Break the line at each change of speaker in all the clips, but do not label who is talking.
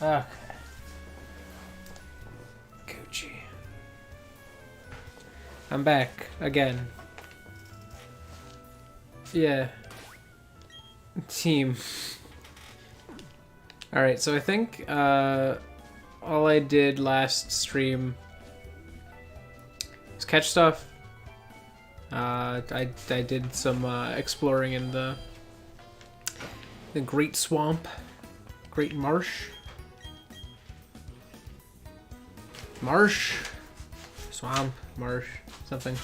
Okay. Gucci. I'm back again. Yeah. Team. Alright, so I think all I did last stream was catch stuff. I did some exploring in the Great Swamp. Great Marsh. Marsh? Swamp, marsh, something.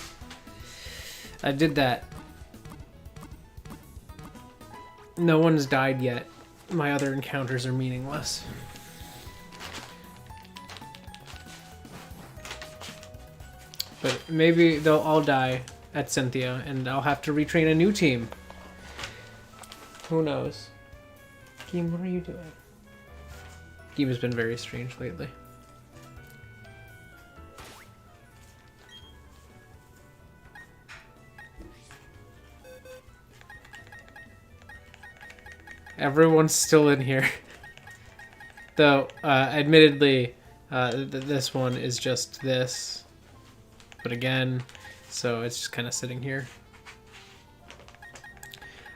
I did that. No one's died yet. My other encounters are meaningless. But maybe they'll all die at Cynthia, and I'll have to retrain a new team. Who knows? Game, what are you doing? Game has been very strange lately. Everyone's still in here. Though, admittedly, this one is just this. But again, so it's just kind of sitting here.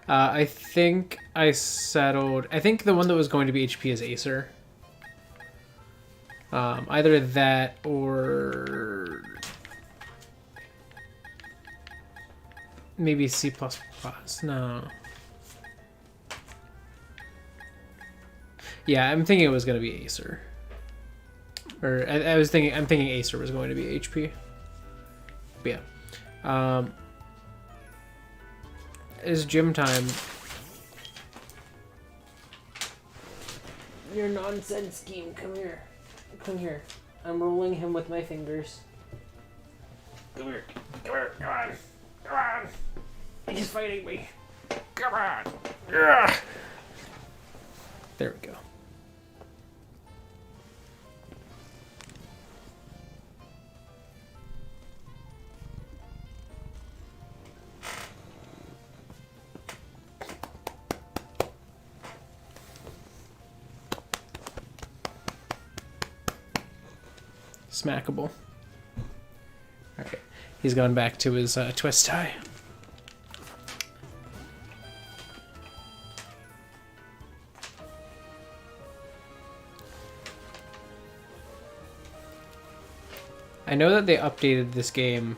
I think I settled... I think the one that was going to be HP is Acer. Either that or... maybe C++. No. Yeah, I'm thinking it was going to be Acer. Or I'm thinking Acer was going to be HP. But yeah. It's gym time. Your nonsense scheme, come here. Come here. I'm rolling him with my fingers. Come here. Come here. Come on. Come on. He's fighting me. Come on. Ugh. There we go. Smackable. Alright. He's gone back to his twist tie. I know that they updated this game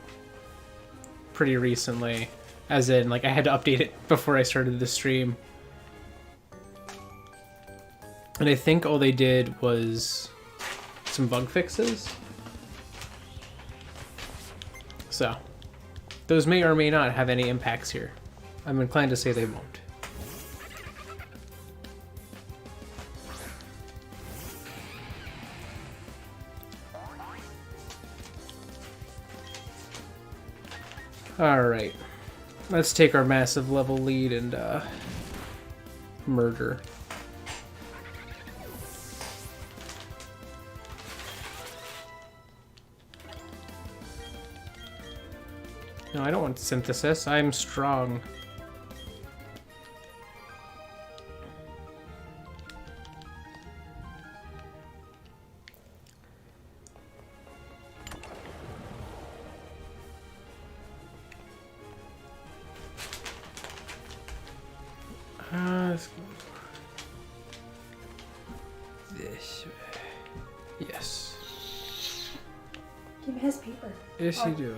pretty recently. As in, like, I had to update it before I started the stream. And I think all they did was some bug fixes. So, those may or may not have any impacts here. I'm inclined to say they won't. Alright. Let's take our massive level lead and murder. No, I don't want synthesis. I'm strong. Let's go this way. Yes.
Give me his paper.
Yes, you do.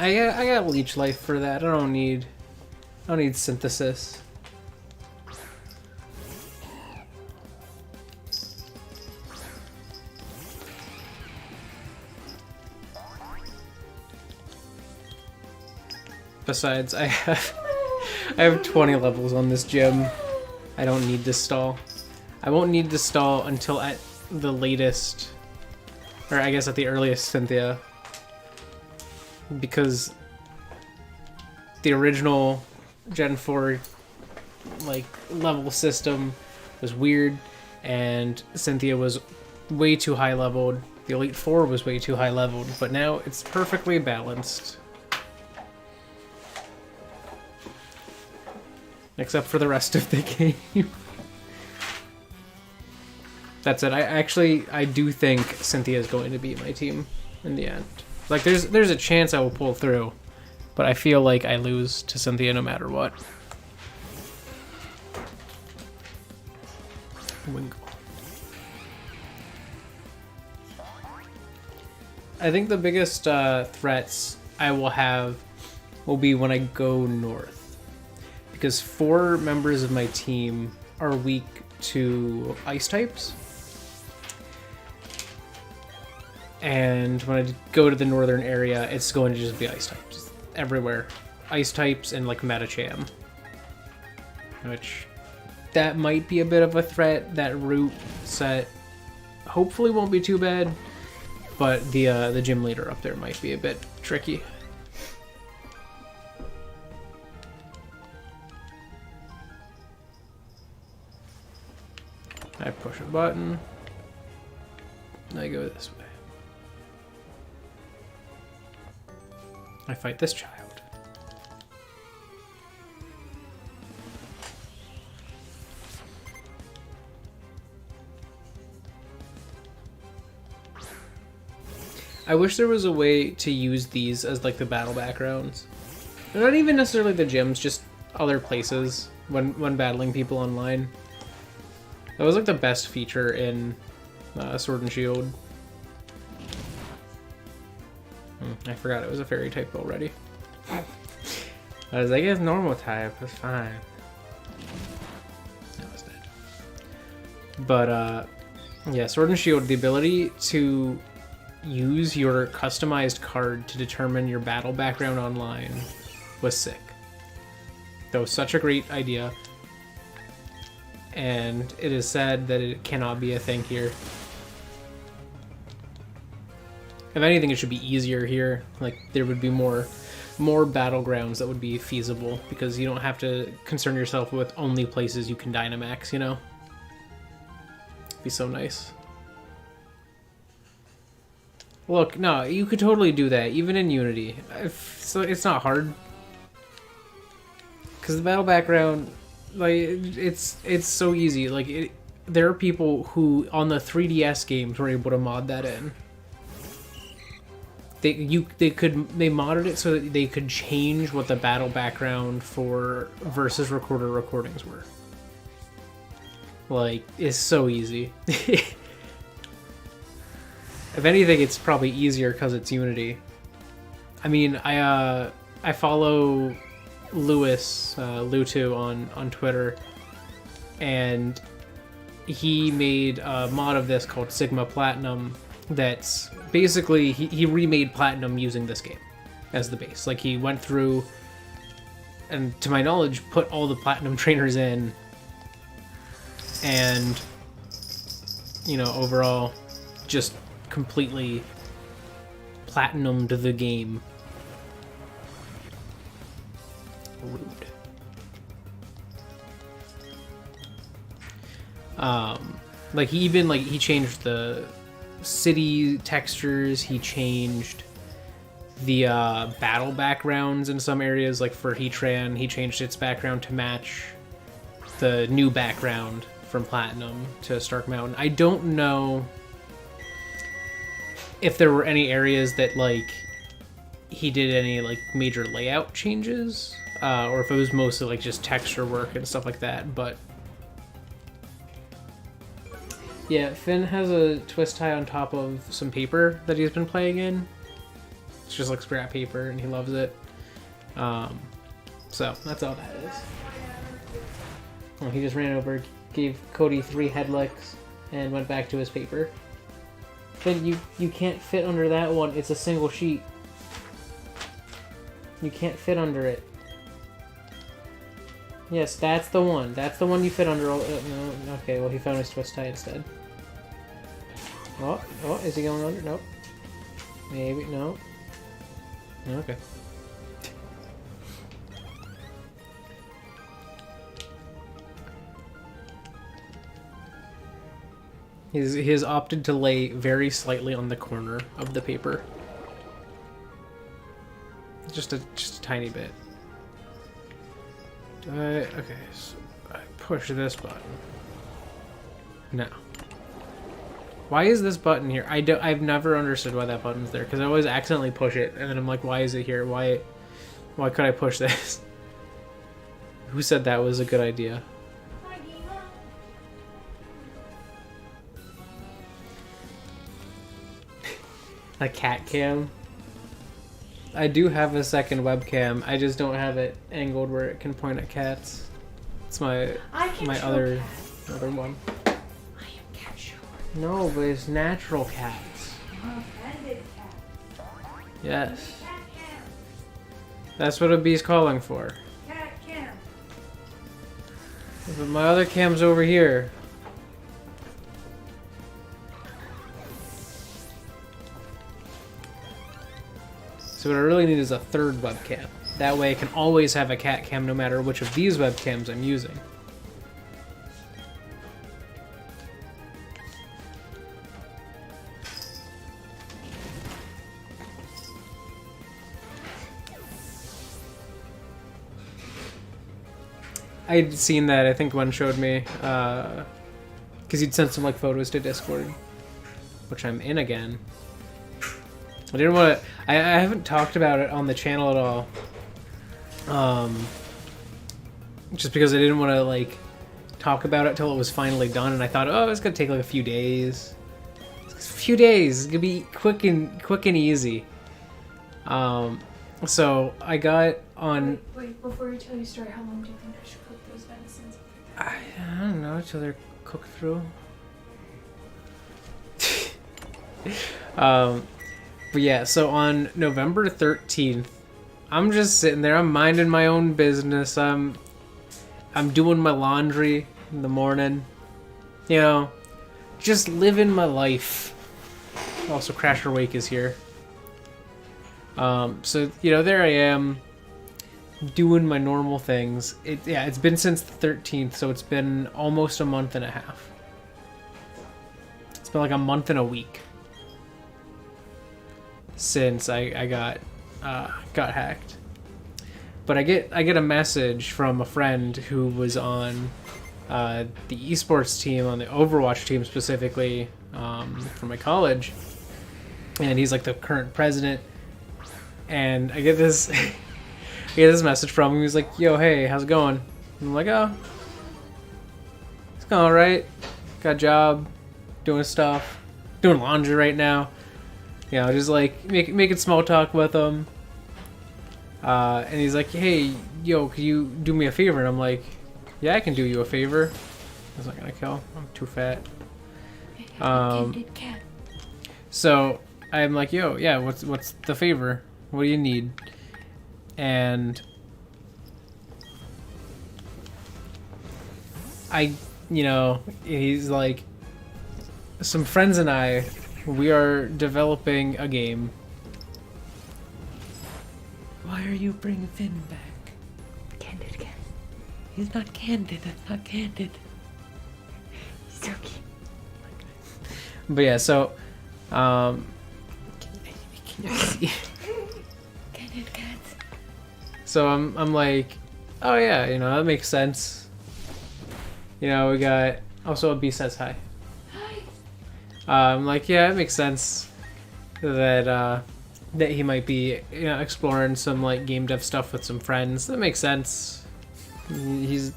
I got leech life for that. I don't need synthesis. Besides, I have 20 levels on this gym. I don't need to stall. I won't need to stall until at the latest, or I guess at the earliest Cynthia. Because the original Gen 4 like level system was weird, and Cynthia was way too high leveled. The Elite Four was way too high leveled, but now it's perfectly balanced. Except for the rest of the game. That's it. I do think Cynthia is going to be my team in the end. Like, there's a chance I will pull through, but I feel like I lose to Cynthia no matter what. Wingle. I think the biggest threats I will have will be when I go north, because 4 members of my team are weak to ice types. And when I go to the northern area, it's going to just be ice types everywhere. Ice types and like Metacham. Which, that might be a bit of a threat. That route set hopefully won't be too bad. But the gym leader up there might be a bit tricky. I push a button. I go this way. I fight this child. I wish there was a way to use these as like the battle backgrounds. Not even necessarily the gyms, just other places when battling people online. That was like the best feature in Sword and Shield. I forgot it was a fairy type already. I was like, it's normal type, it's fine. That was dead. But yeah, Sword and Shield, the ability to use your customized card to determine your battle background online was sick. That was such a great idea. And it is sad that it cannot be a thing here. If anything, it should be easier here. Like, there would be more battlegrounds that would be feasible, because you don't have to concern yourself with only places you can Dynamax, you know? It'd be so nice. Look, no, you could totally do that, even in Unity. So it's not hard. Because the battle background, like, it's so easy. Like, there are people who, on the 3DS games, were able to mod that in. They modded it so that they could change what the battle background for versus recorder recordings were. Like, it's so easy. If anything, it's probably easier because it's Unity. I mean, I follow Lewis Lutu on Twitter, and he made a mod of this called Sigma Platinum. That's basically he remade Platinum using this game as the base. Like, he went through and, to my knowledge, put all the Platinum trainers in, and, you know, overall just completely platinumed the game. Rude. Like, he changed the city textures, he changed the battle backgrounds in some areas. Like for Heatran, he changed its background to match the new background from Platinum to Stark Mountain. I don't know if there were any areas that, like, he did any, like, major layout changes, or if it was mostly, like, just texture work and stuff like that, but yeah, Finn has a twist tie on top of some paper that he's been playing in. It's just like scrap paper, and he loves it. So that's all that is. Oh, he just ran over, gave Cody 3 head licks, and went back to his paper. Finn, you can't fit under that one. It's a single sheet. You can't fit under it. Yes, that's the one. That's the one you fit under. No, okay, well, he found his twist tie instead. Oh, is he going under? Nope. Maybe, no. Okay. He has opted to lay very slightly on the corner of the paper. Just a tiny bit. Okay, so I push this button. No. Why is this button here? I've never understood why that button's there, because I always accidentally push it, and then I'm like, why is it here? Why could I push this? Who said that was a good idea? A cat cam? I do have a second webcam. I just don't have it angled where it can point at cats. It's my other one.
I am cat sure.
No, but it's natural cats.
Offended cat.
Yes. That's what a bee's calling for.
Cat cam.
But my other cam's over here. So what I really need is a third webcam. That way I can always have a cat cam no matter which of these webcams I'm using. I'd seen that, I think one showed me, because you'd sent some like photos to Discord, which I'm in again. I didn't want to. I haven't talked about it on the channel at all. Just because I didn't want to like talk about it till it was finally done, and I thought, oh, it's gonna take like a few days. It's a few days. It's gonna be quick and easy. So I got on.
Wait, before you tell your story, how long do you think I should cook those venison?
I don't know till they're cooked through. But yeah, so on November 13th, I'm just sitting there. I'm minding my own business. I'm doing my laundry in the morning. You know, just living my life. Also, Crasher Wake is here. So you know, there I am, doing my normal things. It's been since the 13th, so it's been almost a month and a half. It's been like a month and a week since I got hacked. But I get a message from a friend who was on the esports team, on the Overwatch team specifically, from my college, and he's like the current president. And I get this message from him. He's like, "Yo, hey, how's it going?" And I'm like, "Oh, it's going all right. Got a job, doing stuff, doing laundry right now." You know, just like making small talk with him. And he's like, "Hey, yo, can you do me a favor?" And I'm like, "Yeah, I can do you a favor." I was not gonna kill. I'm too fat. So I'm like, "Yo, yeah, what's the favor? What do you need?" And he's like, "Some friends and I, we are developing a game." Why are you bringing Finn back?
Candid cat.
He's not candid. That's not candid.
He's so cute.
But yeah, so, can you see?
Candid cats.
So I'm like, oh yeah, you know, that makes sense. You know, we got, also a B says hi.
Hi.
I'm like, yeah, it makes sense that he might be, you know, exploring some like game dev stuff with some friends. That makes sense. He's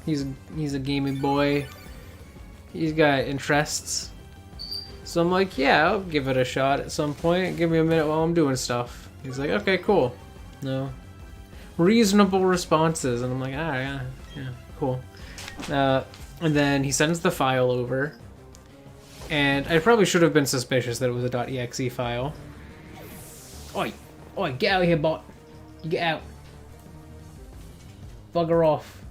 a gaming boy. He's got interests. So I'm like, yeah, I'll give it a shot at some point. Give me a minute while I'm doing stuff. He's like, okay, cool. No, reasonable responses, and I'm like, ah, yeah, cool. And then he sends the file over. And I probably should have been suspicious that it was a .exe file. Oi, get out of here, bot. You get out. Bugger off.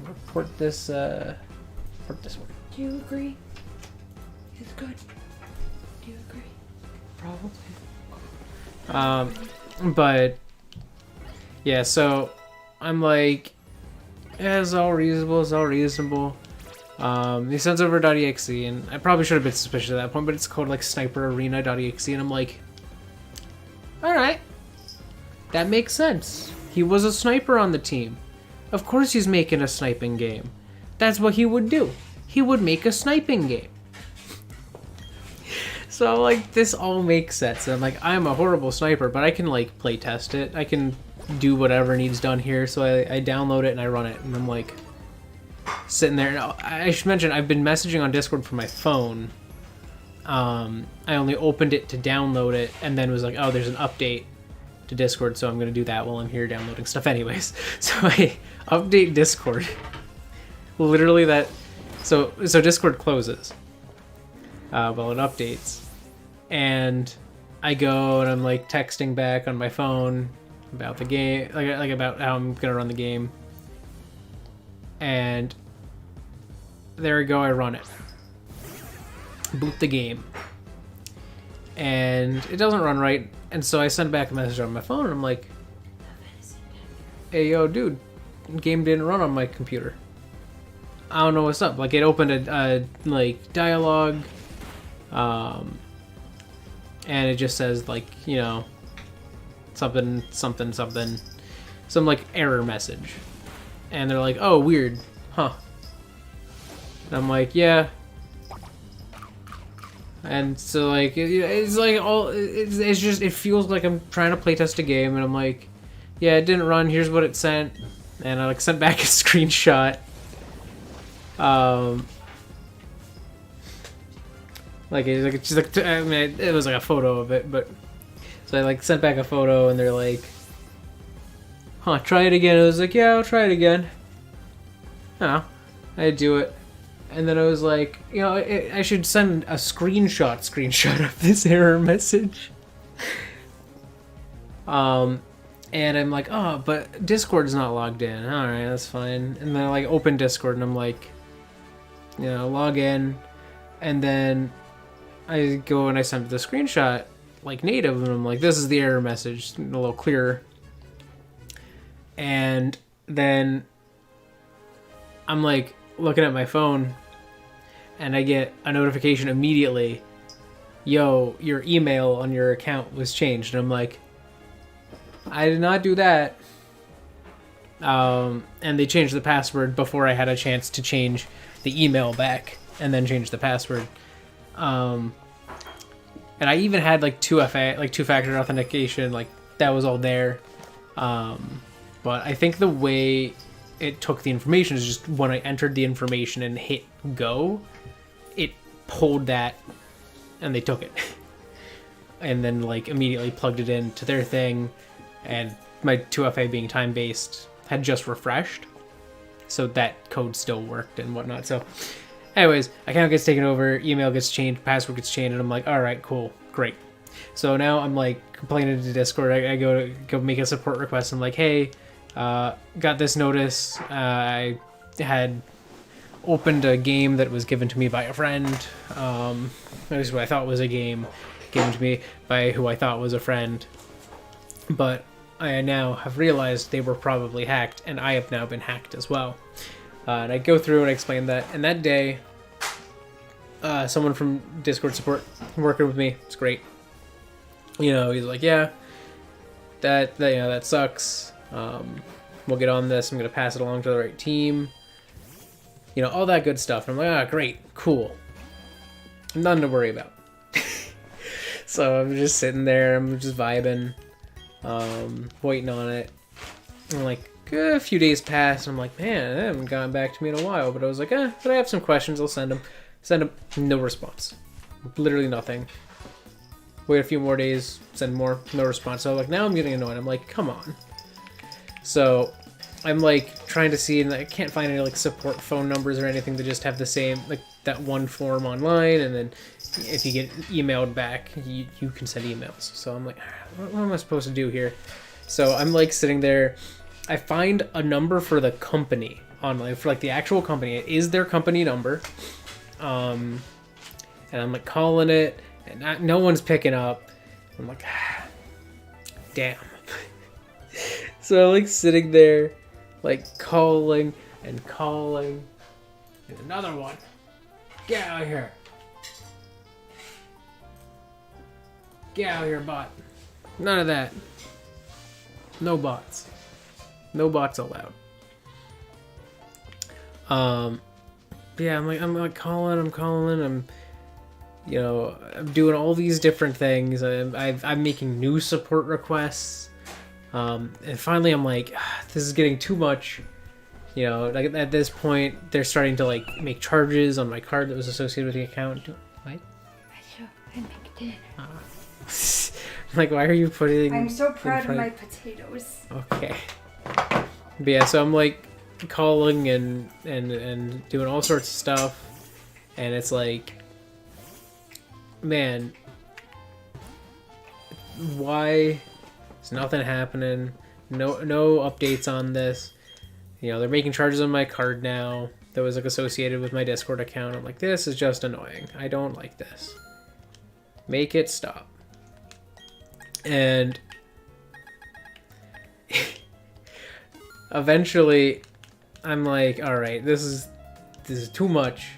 Report this one.
Do you agree? It's good. Do you agree?
Probably. But yeah, so I'm like, yeah, it's all reasonable. He sends over .exe, and I probably should have been suspicious at that point, but it's called like sniperarena.exe, and I'm like, alright, that makes sense. He was a sniper on the team. Of course he's making a sniping game. That's what he would do. He would make a sniping game. So, like, this all makes sense. I'm like, I'm a horrible sniper, but I can, like, play test it. I can do whatever needs done here. So I download it and I run it. And I'm, like, sitting there. Now, I should mention, I've been messaging on Discord from my phone. I only opened it to download it and then was like, oh, there's an update to Discord, so I'm going to do that while I'm here downloading stuff anyways. So I update Discord. Literally that... So Discord closes while it updates. And I go and I'm like texting back on my phone about the game, like about how I'm gonna run the game. And there we go, I run it. Boot the game. And it doesn't run right, and so I send back a message on my phone and I'm like, hey yo dude, game didn't run on my computer. I don't know what's up. Like, it opened a like dialogue, and it just says, like, you know, something, some like error message. And they're like, oh, weird, huh? And I'm like, yeah. And so, like, it's like all, it's just, it feels like I'm trying to playtest a game, and I'm like, yeah, it didn't run, here's what it sent. And I, like, sent back a screenshot. Like, it's just like, I mean, it was like a photo of it, but so I like sent back a photo and they're like, huh, try it again. I was like, yeah, I'll try it again. Oh, I do it. And then I was like, you know, I should send a screenshot of this error message. And I'm like, oh, but Discord's not logged in. All right, that's fine. And then I like open Discord and I'm like, you know, log in, and then I go and I send the screenshot like native, and I'm like, this is the error message, a little clearer. And then I'm like looking at my phone and I get a notification immediately, yo, your email on your account was changed. And I'm like, I did not do that. And they changed the password before I had a chance to change the email back and then change the password. And I even had like two-factor authentication, like that was all there. But I think the way it took the information is just when I entered the information and hit go, it pulled that and they took it. And then like immediately plugged it into their thing, and my 2FA being time-based had just refreshed, so that code still worked and whatnot. So anyways, account gets taken over, email gets changed, password gets changed, and I'm like, all right, cool, great. So now I'm like complaining to Discord. I go make a support request. I'm like, hey, got this notice. I had opened a game that was given to me by a friend. At least what I thought was a game given to me by who I thought was a friend. But I now have realized they were probably hacked, and I have now been hacked as well. And I go through and I explain that. And that day, someone from Discord support working with me, it's great. You know, he's like, yeah, that you know, that sucks. We'll get on this. I'm gonna pass it along to the right team. You know, all that good stuff. And I'm like, ah, great, cool. Nothing to worry about. So I'm just sitting there. I'm just vibing. Waiting on it. And like a few days pass, and I'm like, man, they haven't gotten back to me in a while. But I was like, but I have some questions. I'll send them. Send them. No response. Literally nothing. Wait a few more days. Send more. No response. So like now I'm getting annoyed. I'm like, come on. So I'm like trying to see, and I can't find any like support phone numbers or anything that just have the same, like that one form online, and then if you get emailed back, you can send emails. So I'm like, what am I supposed to do here? So I'm like sitting there. I find a number for the company online, for like the actual company. It is their company number. And I'm like calling it, and no one's picking up. I'm like, damn. So I'm like sitting there, like calling and calling. And another one. Get out of here. Get out of here, bot. None of that. No bots. No bots allowed. Yeah, I'm calling. I'm doing all these different things. I'm making new support requests. And finally I'm like, this is getting too much. Like at this point, they're starting to like make charges on my card that was associated with the account. What?
I make dinner.
Like, why are you putting...
I'm so proud of my potatoes.
Okay. But yeah, so I'm like calling and doing all sorts of stuff. And it's like, man, why is nothing happening? No updates on this. They're making charges on my card now that was like associated with my Discord account. I'm like, this is just annoying. I don't like this. Make it stop. And eventually I'm like, all right, this is too much.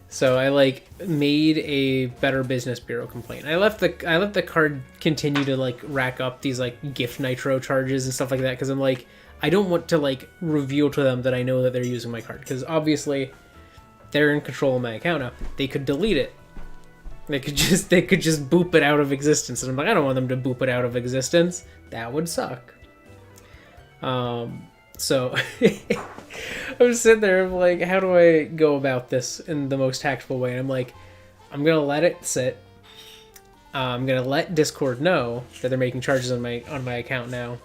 So I like made a Better Business Bureau complaint. I let the card continue to like rack up these like gift nitro charges and stuff like that, because I'm like, I don't want to like reveal to them that I know that they're using my card, because obviously they're in control of my account now. They could delete it. They could just boop it out of existence, and I'm like, I don't want them to boop it out of existence. That would suck. So I was sitting there, I'm like, how do I go about this in the most tactful way? And I'm like, I'm gonna let it sit. I'm gonna let Discord know that they're making charges on my account now,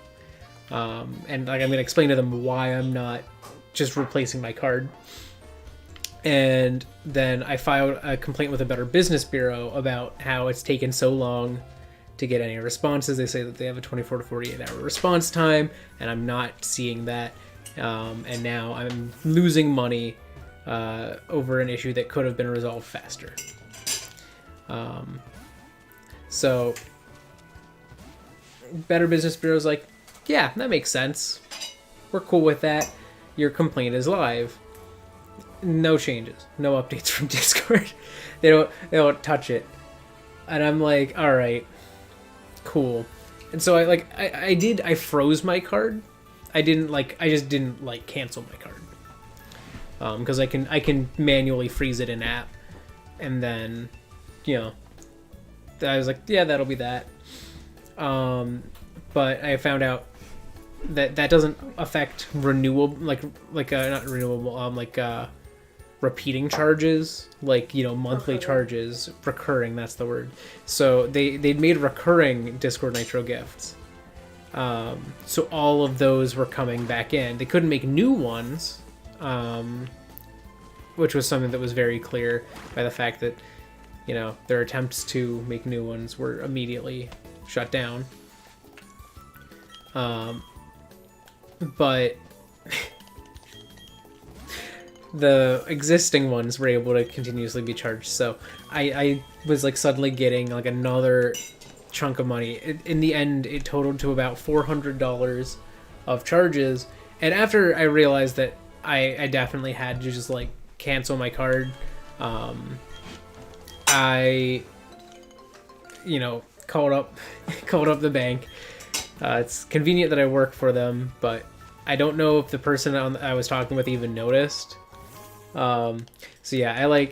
and like I'm gonna explain to them why I'm not just replacing my card. And then I filed a complaint with the Better Business Bureau about how it's taken so long to get any responses. They say that they have a 24 to 48 hour response time, and I'm not seeing that. And now I'm losing money over an issue that could have been resolved faster. So Better Business Bureau's like, yeah, that makes sense. We're cool with that. Your complaint is live. No changes, no updates from Discord. They don't touch it. And I'm like, all right, cool. And so I froze my card. I just didn't like cancel my card. Because I can manually freeze it in app, and then, I was like, yeah, that'll be that. But I found out that doesn't affect renewable, not renewable, repeating charges, monthly charges, recurring, that's the word. So they'd made recurring Discord Nitro gifts. So all of those were coming back in. They couldn't make new ones, which was something that was very clear by the fact that, their attempts to make new ones were immediately shut down. But the existing ones were able to continuously be charged. So I was suddenly getting another chunk of money. In the end, it totaled to about $400 of charges. And after I realized that I definitely had to just cancel my card, I called up the bank. It's convenient that I work for them, but I don't know if the person I was talking with even noticed. So yeah, I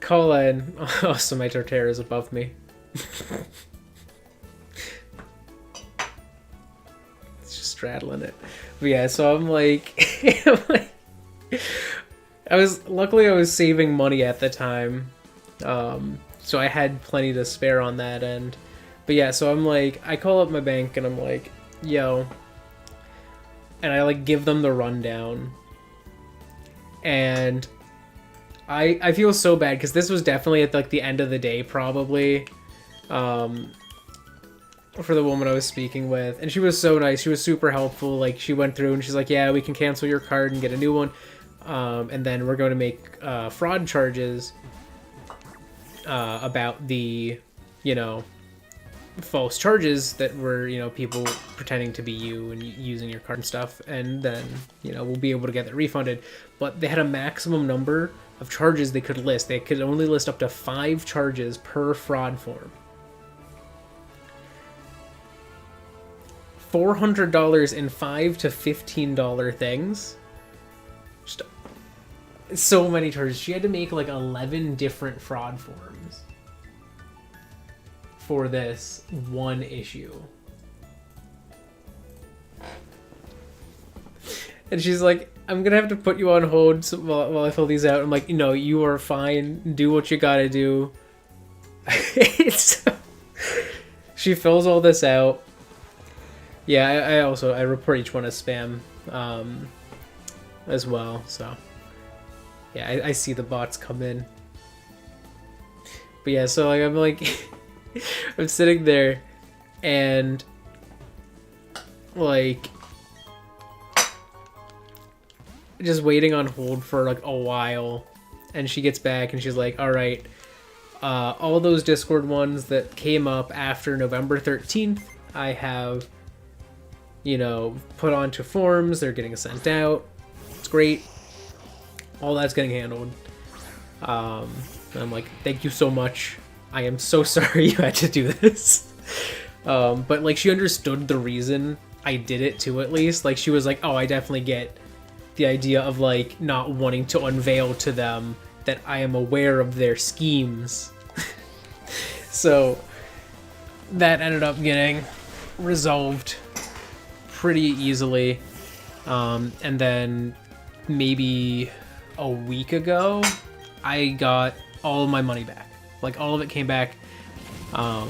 call in. Also, my tortilla is above me. It's just straddling it. But yeah, so I'm I was saving money at the time, so I had plenty to spare on that end. But yeah, so I'm I call up my bank and I'm like, yo, and I give them the rundown, and I feel so bad because this was definitely at the end of the day probably, for the woman I was speaking with, and she was so nice. She was super helpful. She went through and she's like, yeah, we can cancel your card and get a new one, and then we're going to make fraud charges about the false charges that were people pretending to be you and using your card and stuff, and then we'll be able to get that refunded. But they had a maximum number of charges they could list. They could only list up to 5 charges per fraud form. $400 in $5 to $15 things. Just so many charges. She had to make like 11 different fraud forms for this one issue. And she's like, I'm gonna have to put you on hold while I fill these out. I'm like, no, you are fine. Do what you gotta do. She fills all this out. Yeah, I report each one as spam as well. So yeah, I see the bots come in. But yeah, so like I'm like I'm sitting there and like just waiting on hold for like a while, and she gets back and she's like, all right, all those Discord ones that came up after November 13th, I have, you know, put onto forms. They're getting sent out. It's great. All that's getting handled. And I'm like, thank you so much. I am so sorry you had to do this. But like, she understood the reason I did it too, at least. Like, she was like, oh, I definitely get the idea of like not wanting to unveil to them that I am aware of their schemes. So that ended up getting resolved pretty easily. And then maybe a week ago, I got all of my money back. Like, all of it came back. I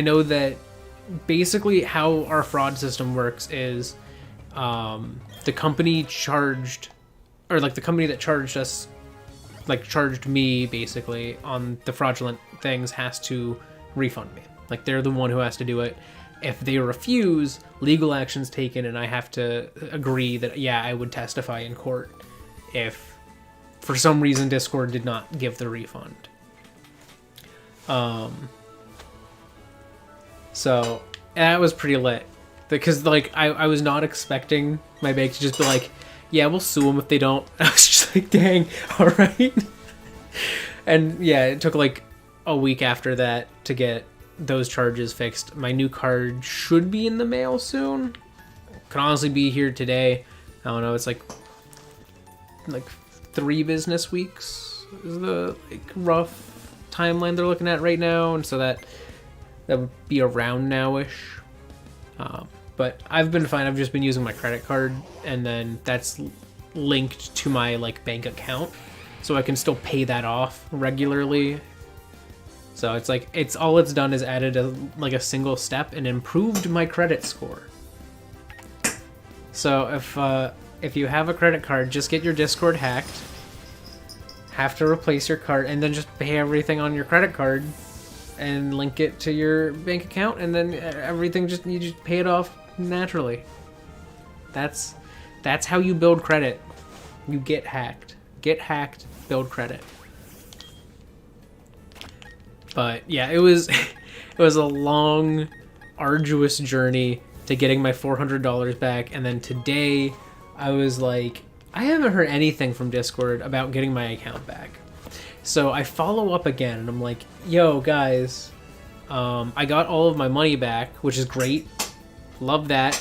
know that basically how our fraud system works is the company charged, or like the company that charged us, like charged me basically on the fraudulent things, has to refund me. Like, they're the one who has to do it. If they refuse, legal action's taken, and I have to agree that, yeah, I would testify in court if for some reason Discord did not give the refund. So that was pretty lit, because like I was not expecting my bank to just be like, yeah, we'll sue them if they don't. I was just like, dang, all right. And yeah, it took like a week after that to get those charges fixed. My new card should be in the mail soon. Could honestly be here today. I don't know. It's like 3 business weeks is the like rough timeline they're looking at right now, and so that would be around now-ish. But I've been fine. I've just been using my credit card, and then that's linked to my like bank account, so I can still pay that off regularly. So it's like all it's done is added a single step and improved my credit score. So if you have a credit card, just get your Discord hacked, have to replace your card, and then just pay everything on your credit card and link it to your bank account, and then everything you just pay it off naturally. That's how you build credit. You get hacked. Get hacked, build credit. But yeah, it was a long, arduous journey to getting my $400 back, and then today I was like, I haven't heard anything from Discord about getting my account back. So I follow up again, and I'm like, yo, guys, I got all of my money back, which is great. Love that.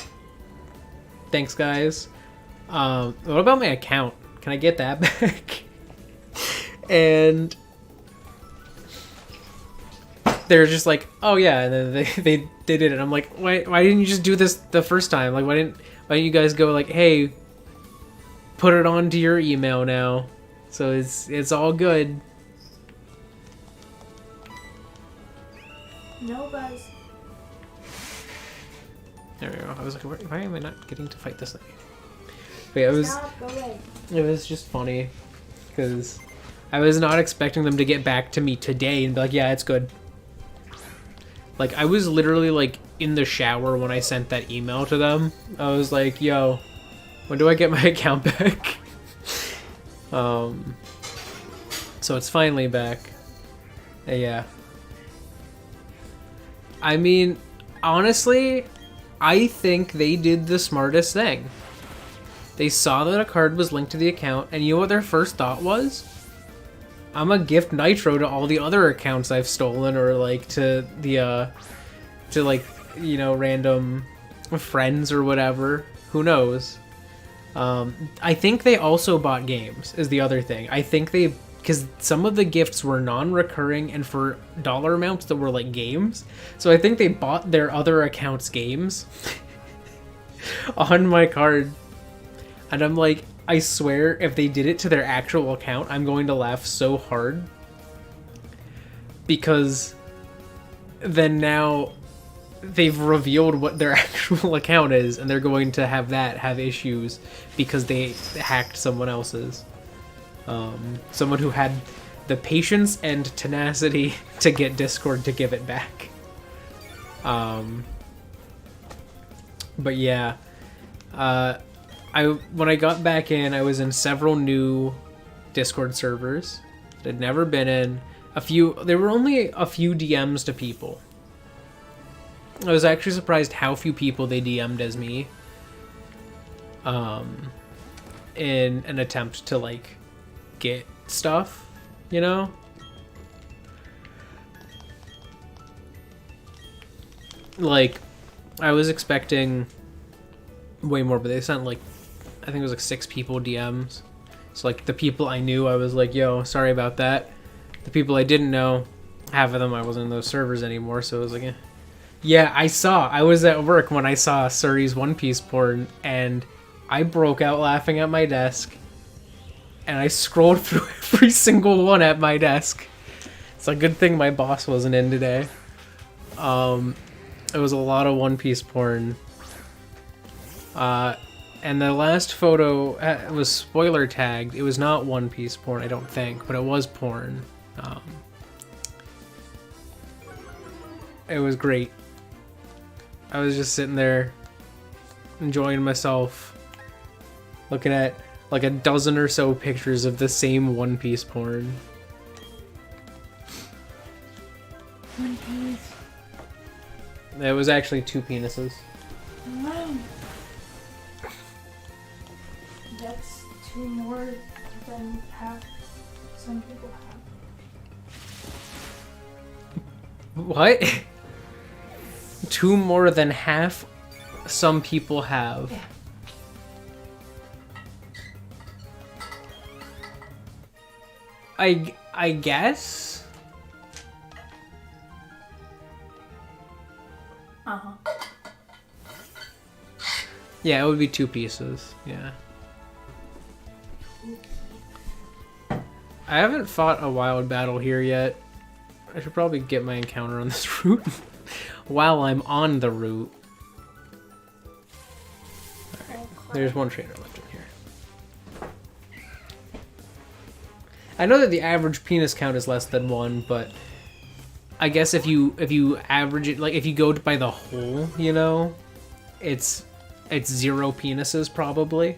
Thanks, guys. What about my account? Can I get that back? And they're just like, oh yeah, and then they did it, and I'm like, why didn't you just do this the first time? Like, why didn't you guys go like, hey, put it onto your email now, so it's all good.
No buzz.
There we go. I was like, why am I not getting to fight this thing? But yeah,
Stop, go away.
It was just funny, because I was not expecting them to get back to me today and be like, yeah, it's good. Like, I was literally like in the shower when I sent that email to them. I was like, yo, when do I get my account back? So it's finally back. Yeah. I mean, honestly, I think they did the smartest thing. They saw that a card was linked to the account, and you know what their first thought was? I'm gonna gift Nitro to all the other accounts I've stolen, or like to the like you know, random friends or whatever. Who knows? I think they also bought games, is the other thing. I think they, because some of the gifts were non-recurring and for dollar amounts that were like games. So I think they bought their other accounts games on my card. And I'm like, I swear if they did it to their actual account, I'm going to laugh so hard. Because then now they've revealed what their actual account is, and they're going to have issues because they hacked someone else's. Someone who had the patience and tenacity to get Discord to give it back. But yeah, when I got back in, I was in several new Discord servers that I'd never been in. There were only a few DMs to people. I was actually surprised how few people they DM'd as me. In an attempt to like get stuff, you know? Like, I was expecting way more, but they sent like, I think it was like 6 people DMs. So like the people I knew, I was like, yo, sorry about that. The people I didn't know, half of them I wasn't in those servers anymore, so it was like, eh. Yeah, I was at work when I saw Suri's One Piece porn, and I broke out laughing at my desk, and I scrolled through every single one at my desk. It's a good thing my boss wasn't in today. It was a lot of One Piece porn. And the last photo was spoiler tagged. It was not One Piece porn, I don't think, but it was porn. It was great. I was just sitting there enjoying myself, looking at like a dozen or so pictures of the same One Piece porn.
One Piece.
It was actually 2 penises.
Wow. That's 2 more than half some people have.
What? 2 more than half some people have.
Yeah.
I guess?
Uh-huh.
Yeah, it would be 2 pieces. Yeah. I haven't fought a wild battle here yet. I should probably get my encounter on this route while I'm on the route. Alright, there's 1 trainer left in here. I know that the average penis count is less than 1, but I guess if you average it, like if you go by the whole, you know, it's 0 penises probably.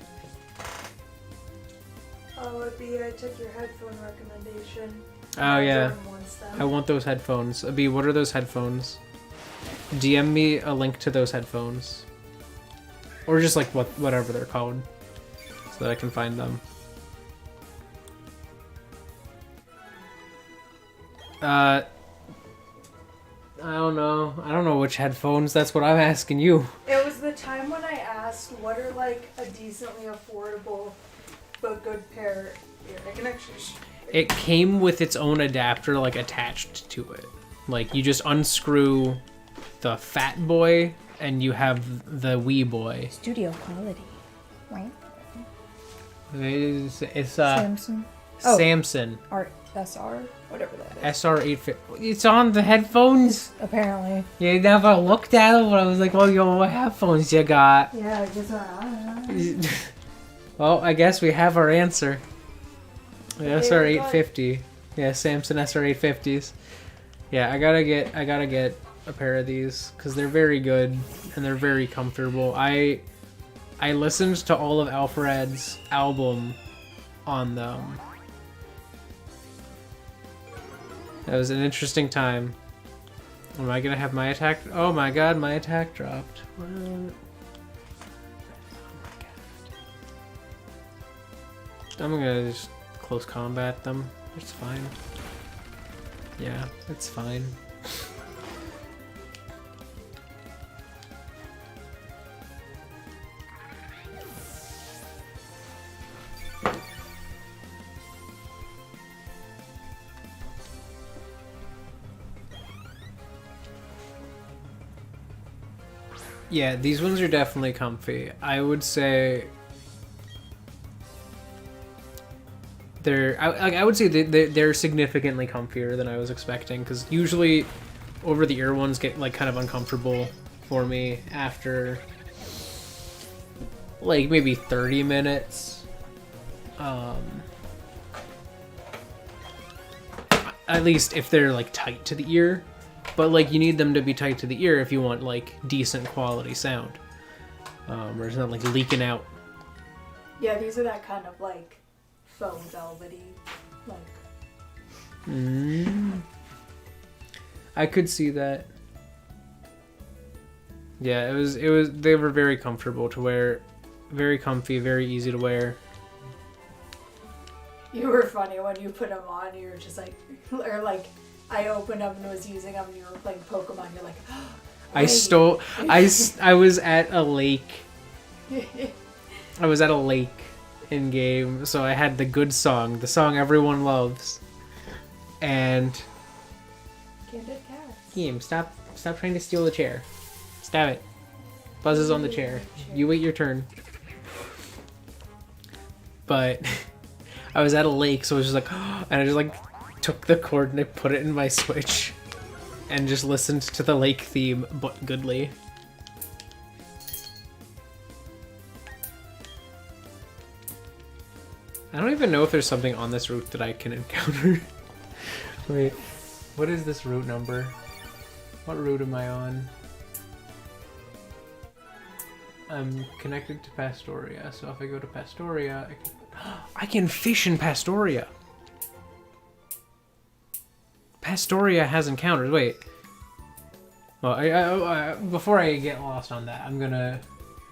Oh, Abby, I took your headphone recommendation.
Oh yeah, I want those headphones. Abby, what are those headphones? DM me a link to those headphones, or just like whatever they're called, so that I can find them. I don't know. I don't know which headphones. That's what I'm asking you.
It was the time when I asked what are like a decently affordable but good pair ear connections.
It came with its own adapter like attached to it. Like you just unscrew the fat boy and you have the wee boy.
Studio quality, right?
It's
Samsung.
Samsung.
Art SR, whatever that is.
SR850. It's on the headphones.
Apparently.
You never looked at them, but I was like, well, yo, what headphones you got?
Yeah, I guess I don't know.
Well, I guess we have our answer. The SR850. Yeah, Samsung SR850s. Yeah, I gotta get a pair of these because they're very good and they're very comfortable. I listened to all of Alfred's album on them. That was an interesting time. Am I gonna have my attack? Oh my god, my attack dropped. What? Oh my god. I'm gonna just close combat them. It's fine. Yeah, it's fine. Yeah, these ones are definitely comfy. I would say I would say they're significantly comfier than I was expecting, because usually over the ear ones get like kind of uncomfortable for me after like maybe 30 minutes. At least if they're like tight to the ear. But like you need them to be tight to the ear if you want like decent quality sound. Where it's not like leaking out.
Yeah, these are that kind of like foam velvety, like.
I could see that. Yeah, it was. They were very comfortable to wear, very comfy, very easy to wear.
You were funny when you put them on. You were just like, or like, I opened them and was using them. And you were playing Pokemon. You're like, oh,
I was at a lake. I was at a lake in game, so I had the good song, the song everyone loves, and.
Candid cats.
Game, stop trying to steal the chair. Stab it. Buzz is on the chair. You wait your turn. But I was at a lake, so I was just like, and I just like took the cord and I put it in my Switch and just listened to the lake theme, but goodly. I don't even know if there's something on this route that I can encounter. Wait, what is this route number? What route am I on? I'm connected to Pastoria, so if I go to Pastoria, I can fish in Pastoria! Pastoria has encounters. Wait. Well, before I get lost on that, I'm gonna...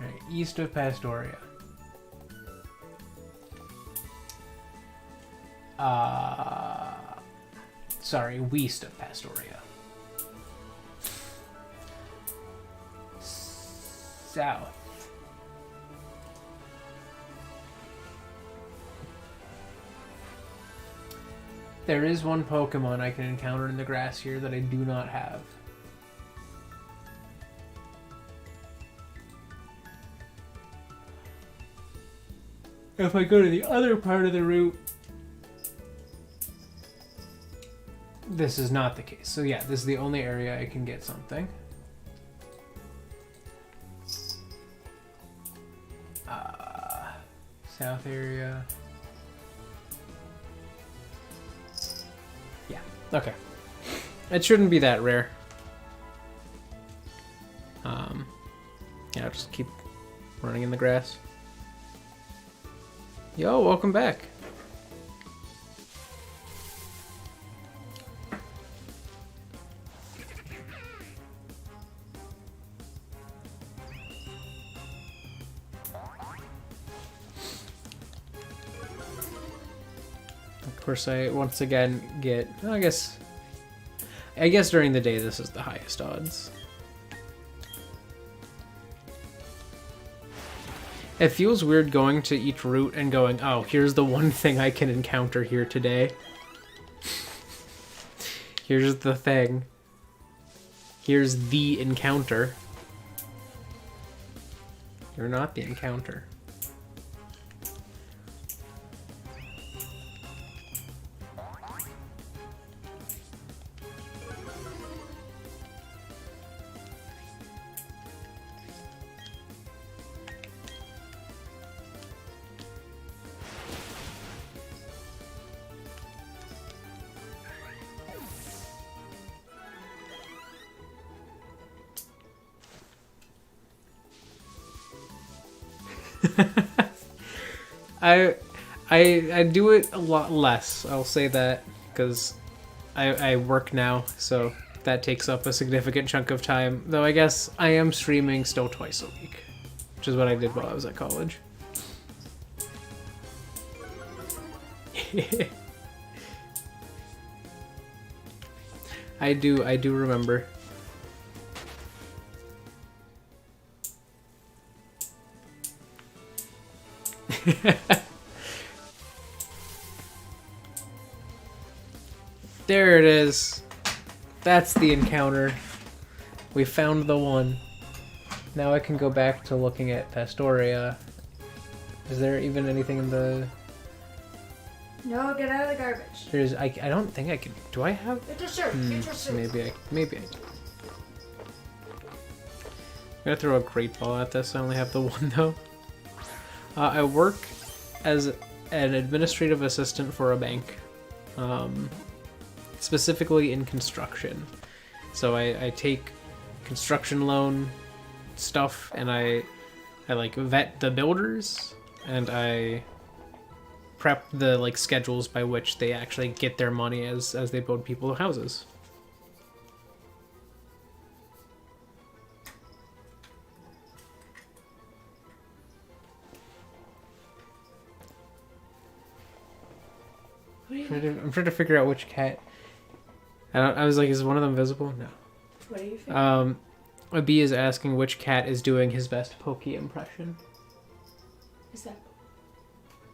Right, east of Pastoria. Sorry, west of Pastoria. South. There is one Pokemon I can encounter in the grass here that I do not have. If I go to the other part of the route, this is not the case. So yeah, this is the only area I can get something. South area. Yeah, okay. It shouldn't be that rare. Yeah, I'll just keep running in the grass. Yo, welcome back. Of course, I once again get, I guess during the day this is the highest odds. It feels weird going to each route and going, oh, here's the one thing I can encounter here today. Here's the thing. Here's the encounter. You're not the encounter. I do it a lot less, I'll say that, because I work now, so that takes up a significant chunk of time, though I guess I am streaming still twice a week, which is what I did while I was at college. I do remember. There it is. That's the encounter. We found the one. now I can go back to looking at Pastoria. Is there even anything in the...
No, get out of the garbage.
There's... I don't think I can... Do I have...
Get your shirt. Get your shirt.
Maybe I do. I'm gonna throw a great ball at this. I only have the one though. I work as an administrative assistant for a bank, specifically in construction. So I take construction loan stuff and I like vet the builders and I prep the like schedules by which they actually get their money as they build people houses. I'm trying to figure out which cat. I was like, is one of them visible? No.
What do you think?
A bee is asking which cat is doing his best Pokey impression.
Is that?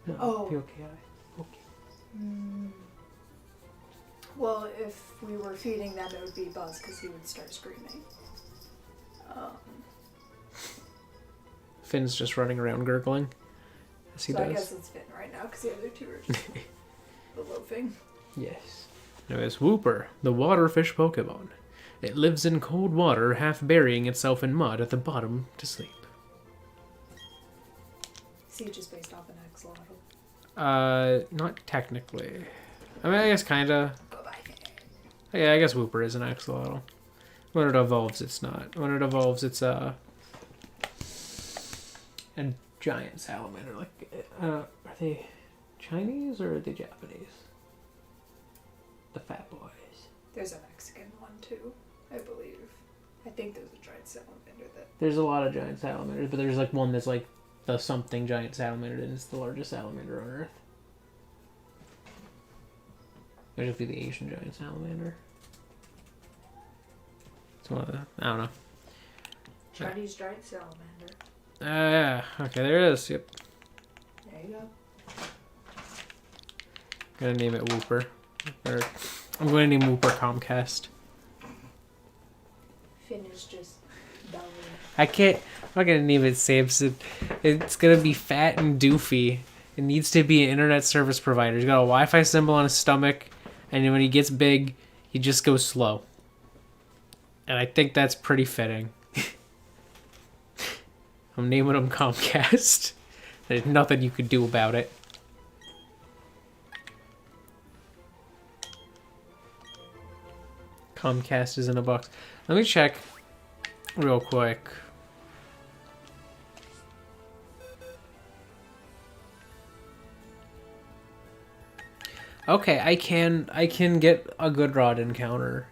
No,
Oh.
P-O-K-I. Pokey.
Well, if we were feeding them, it would be Buzz because he would start screaming.
Finn's just running around gurgling. Yes, he
so
does.
I guess it's Finn right now because the other two are just the loafing.
Yes. Now it's Wooper, the waterfish Pokemon. It lives in cold water, half burying itself in mud at the bottom to sleep.
Is he just based off an axolotl?
Not technically. I mean, I guess kinda. Yeah, I guess Wooper is an axolotl. When it evolves, it's not. When it evolves, it's a giant salamander. Like, are they Chinese or are they Japanese? The fat boys.
There's a Mexican one too, I believe. I think there's a giant salamander that.
There's a lot of giant salamanders, but there's like one that's like the something giant salamander, and it's the largest salamander on Earth. There's the Asian giant salamander. It's one of the, I don't know.
Chinese giant salamander.
Yeah. Okay, there it is. Yep.
There you go.
Gonna name it Wooper. Or, I'm going to name Wooper Comcast.
Finn is just dumb.
I'm not gonna name it Samson. It's gonna be fat and doofy. It needs to be an internet service provider. He's got a Wi-Fi symbol on his stomach, and then when he gets big, he just goes slow. And I think that's pretty fitting. I'm naming him Comcast. There's nothing you could do about it. Comcast is in a box. Let me check real quick. Okay, I can get a good rod encounter.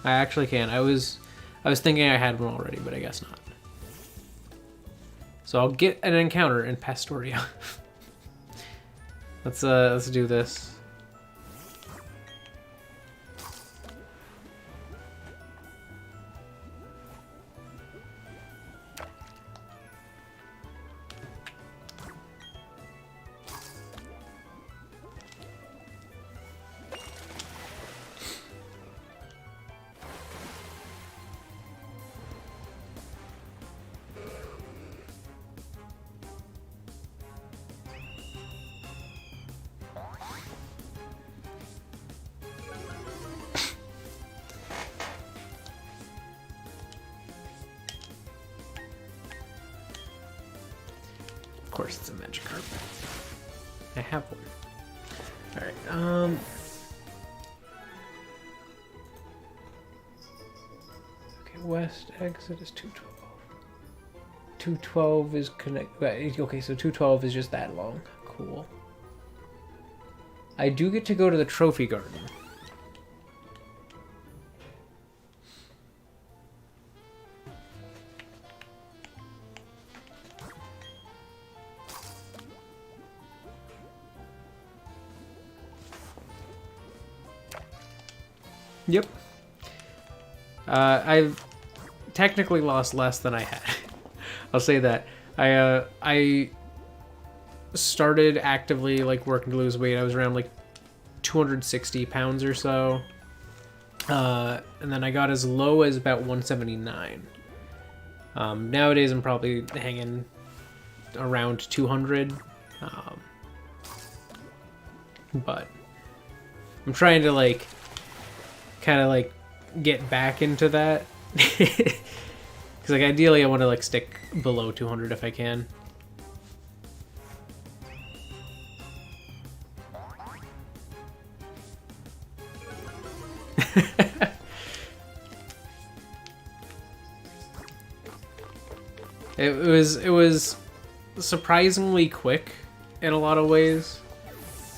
I actually can. I was thinking I had one already, but I guess not. So I'll get an encounter in Pastoria. Let's do this. Of course it's a Magikarp. I have one. Alright, okay, west exit is 212. 212 is okay, so 212 is just that long. Cool. I do get to go to the Trophy Garden. Yep. I've technically lost less than I had. I'll say that. I started actively like working to lose weight. I was around like 260 pounds or so. And then I got as low as about 179. Nowadays, I'm probably hanging around 200. But I'm trying to like kind of like get back into that. Because like ideally I want to like stick below 200 if I can. It was surprisingly quick in a lot of ways,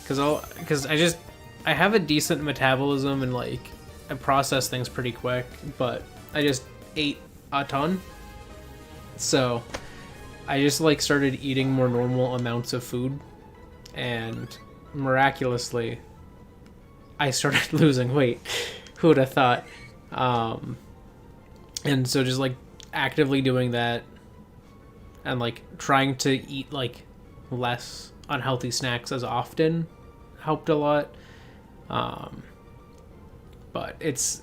because I have a decent metabolism and like I process things pretty quick, but I just ate a ton, so I just like started eating more normal amounts of food, and miraculously I started losing weight. Who would have thought? And so just like actively doing that and like trying to eat like less unhealthy snacks as often helped a lot. But it's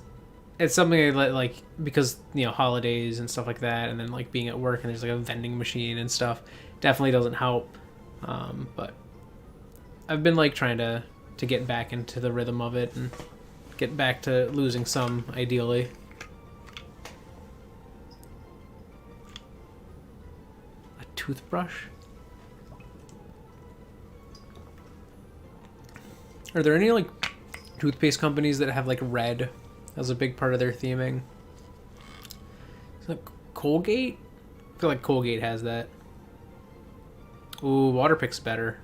something I like because, you know, holidays and stuff like that, and then like being at work and there's like a vending machine and stuff definitely doesn't help. But I've been like trying to get back into the rhythm of it and get back to losing some, ideally. A toothbrush? Are there any like toothpaste companies that have like red as a big part of their theming? Is that Colgate? I feel like Colgate has that. Ooh, Waterpik's better.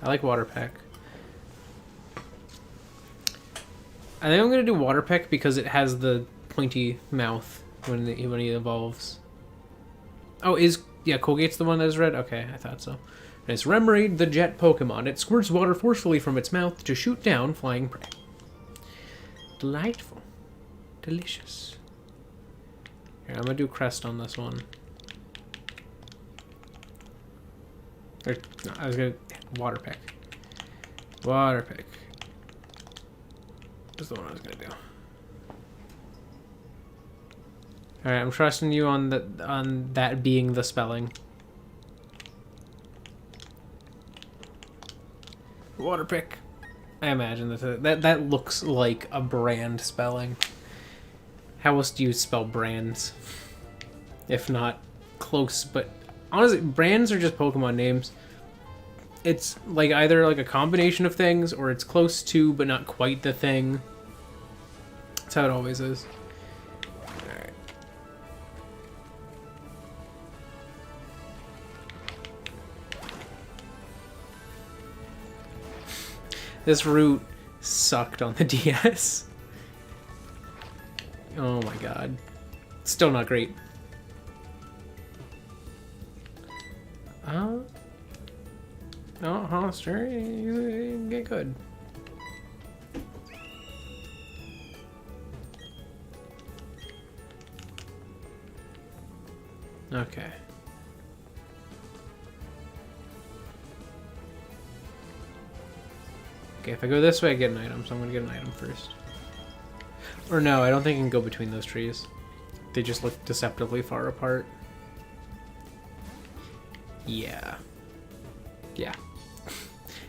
I like Waterpik. I think I'm gonna do Waterpik because it has the pointy mouth when he evolves. Oh, yeah, Colgate's the one that is red? Okay, I thought so. It's Remoraid, the jet Pokemon. It squirts water forcefully from its mouth to shoot down flying prey. Delightful. Delicious. Here, I'm gonna do Crest on this one. Or, no, I was gonna... Waterpik. Waterpik. That's the one I was gonna do. Alright, I'm trusting you on that being the spelling. Waterpik. I imagine that looks like a brand spelling. How else do you spell brands? If not close, but honestly, brands are just Pokemon names. It's like either like a combination of things or it's close to but not quite the thing. That's how it always is. Alright. This route sucked on the DS. Oh my god. Still not great. No, Hollister, you get good. Okay. Okay, if I go this way, I get an item, so I'm gonna get an item first. Or no, I don't think I can go between those trees. They just look deceptively far apart. Yeah. Yeah.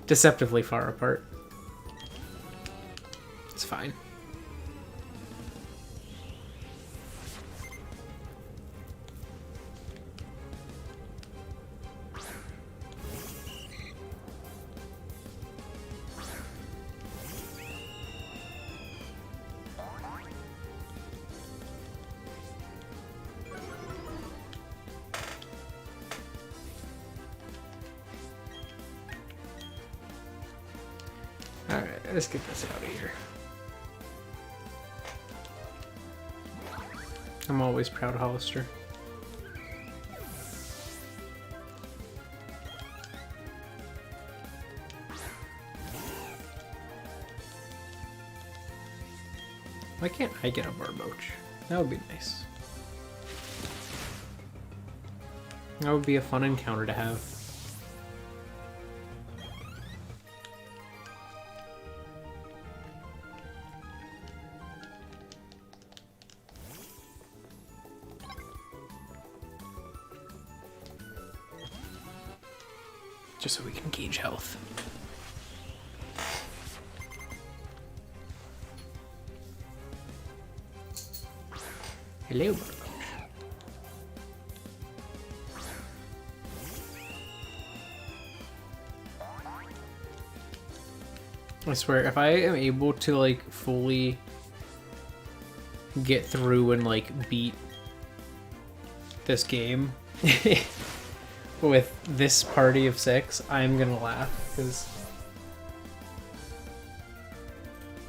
Deceptively far apart. It's fine. Alright, let's get this out of here. I'm always proud, Hollister. Why can't I get a Barboach? That would be nice. That would be a fun encounter to have. Just so we can gauge health. Hello. I swear, if I am able to, like, fully get through and, like, beat this game with this party of 6, I'm gonna laugh, because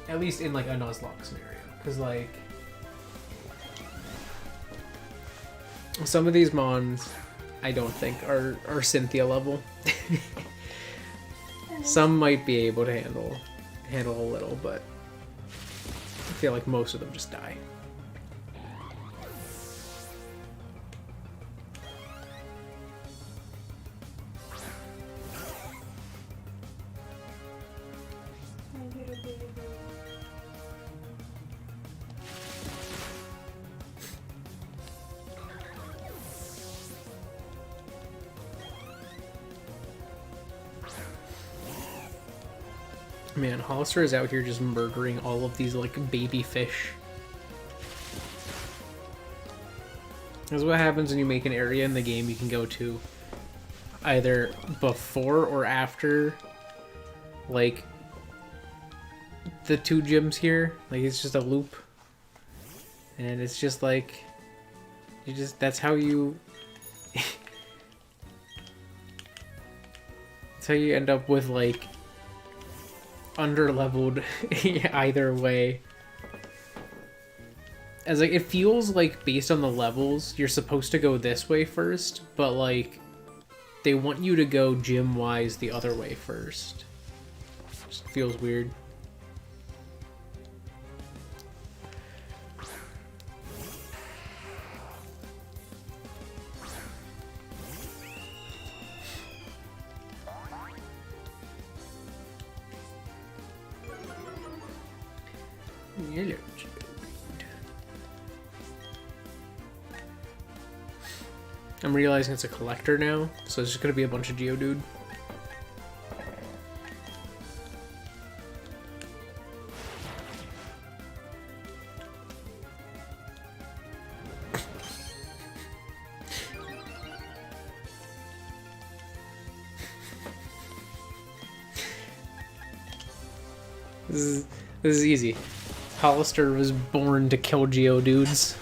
at least in, like, a Nuzlocke scenario, because, like, some of these mons I don't think are Cynthia level. Some might be able to handle a little, but I feel like most of them just die. Man, Hollister is out here just murdering all of these, like, baby fish. This is what happens when you make an area in the game you can go to either before or after, like, the 2 gyms here. Like, it's just a loop. And it's just, like, that's how you... that's how you end up with, like, under-leveled either way. As, like, it feels like based on the levels you're supposed to go this way first, but, like, they want you to go gym wise the other way first. Just feels weird. Hello. I'm realizing it's a collector now, so it's just gonna be a bunch of Geodude. This is easy. Hollister was born to kill Geodudes.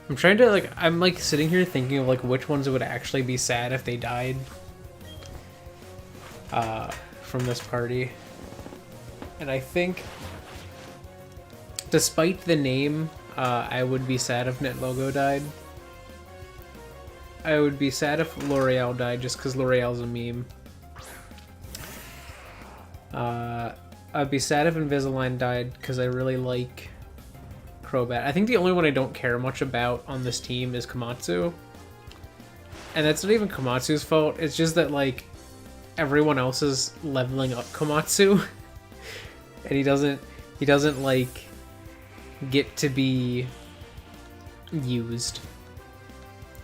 I'm trying to, like, I'm, like, sitting here thinking of, like, which ones would actually be sad if they died from this party. And I think, despite the name, I would be sad if Net Logo died. I would be sad if L'Oreal died just because L'Oreal's a meme. I'd be sad if Invisalign died because I really like Crobat. I think the only one I don't care much about on this team is Komatsu. And that's not even Komatsu's fault. It's just that, like, everyone else is leveling up Komatsu. And he doesn't, like, get to be used.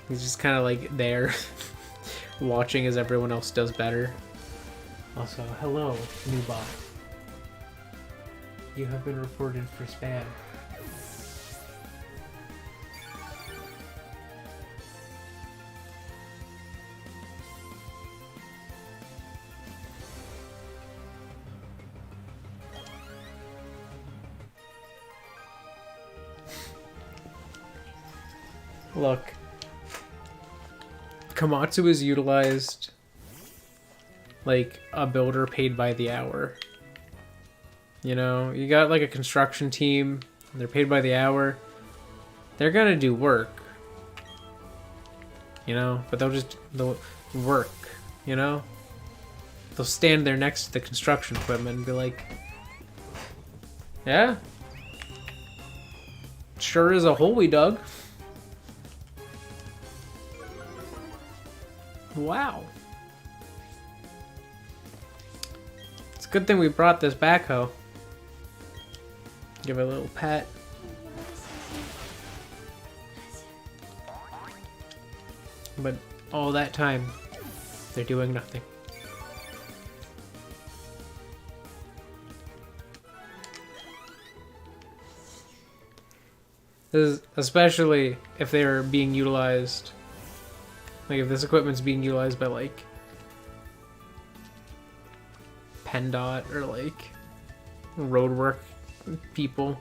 He's just kind of, like, there, watching as everyone else does better. Also, hello, new bot. You have been reported for spam. Look. Komatsu is utilized like a builder paid by the hour. You know, you got like a construction team, they're paid by the hour. They're gonna do work. You know, but they'll work, you know? They'll stand there next to the construction equipment and be like, yeah? Sure is a hole we dug. Wow. It's a good thing we brought this backhoe. Give it a little pat. But all that time, they're doing nothing. This is especially if they're being utilized, like if this equipment's being utilized by like PennDOT or like roadwork people.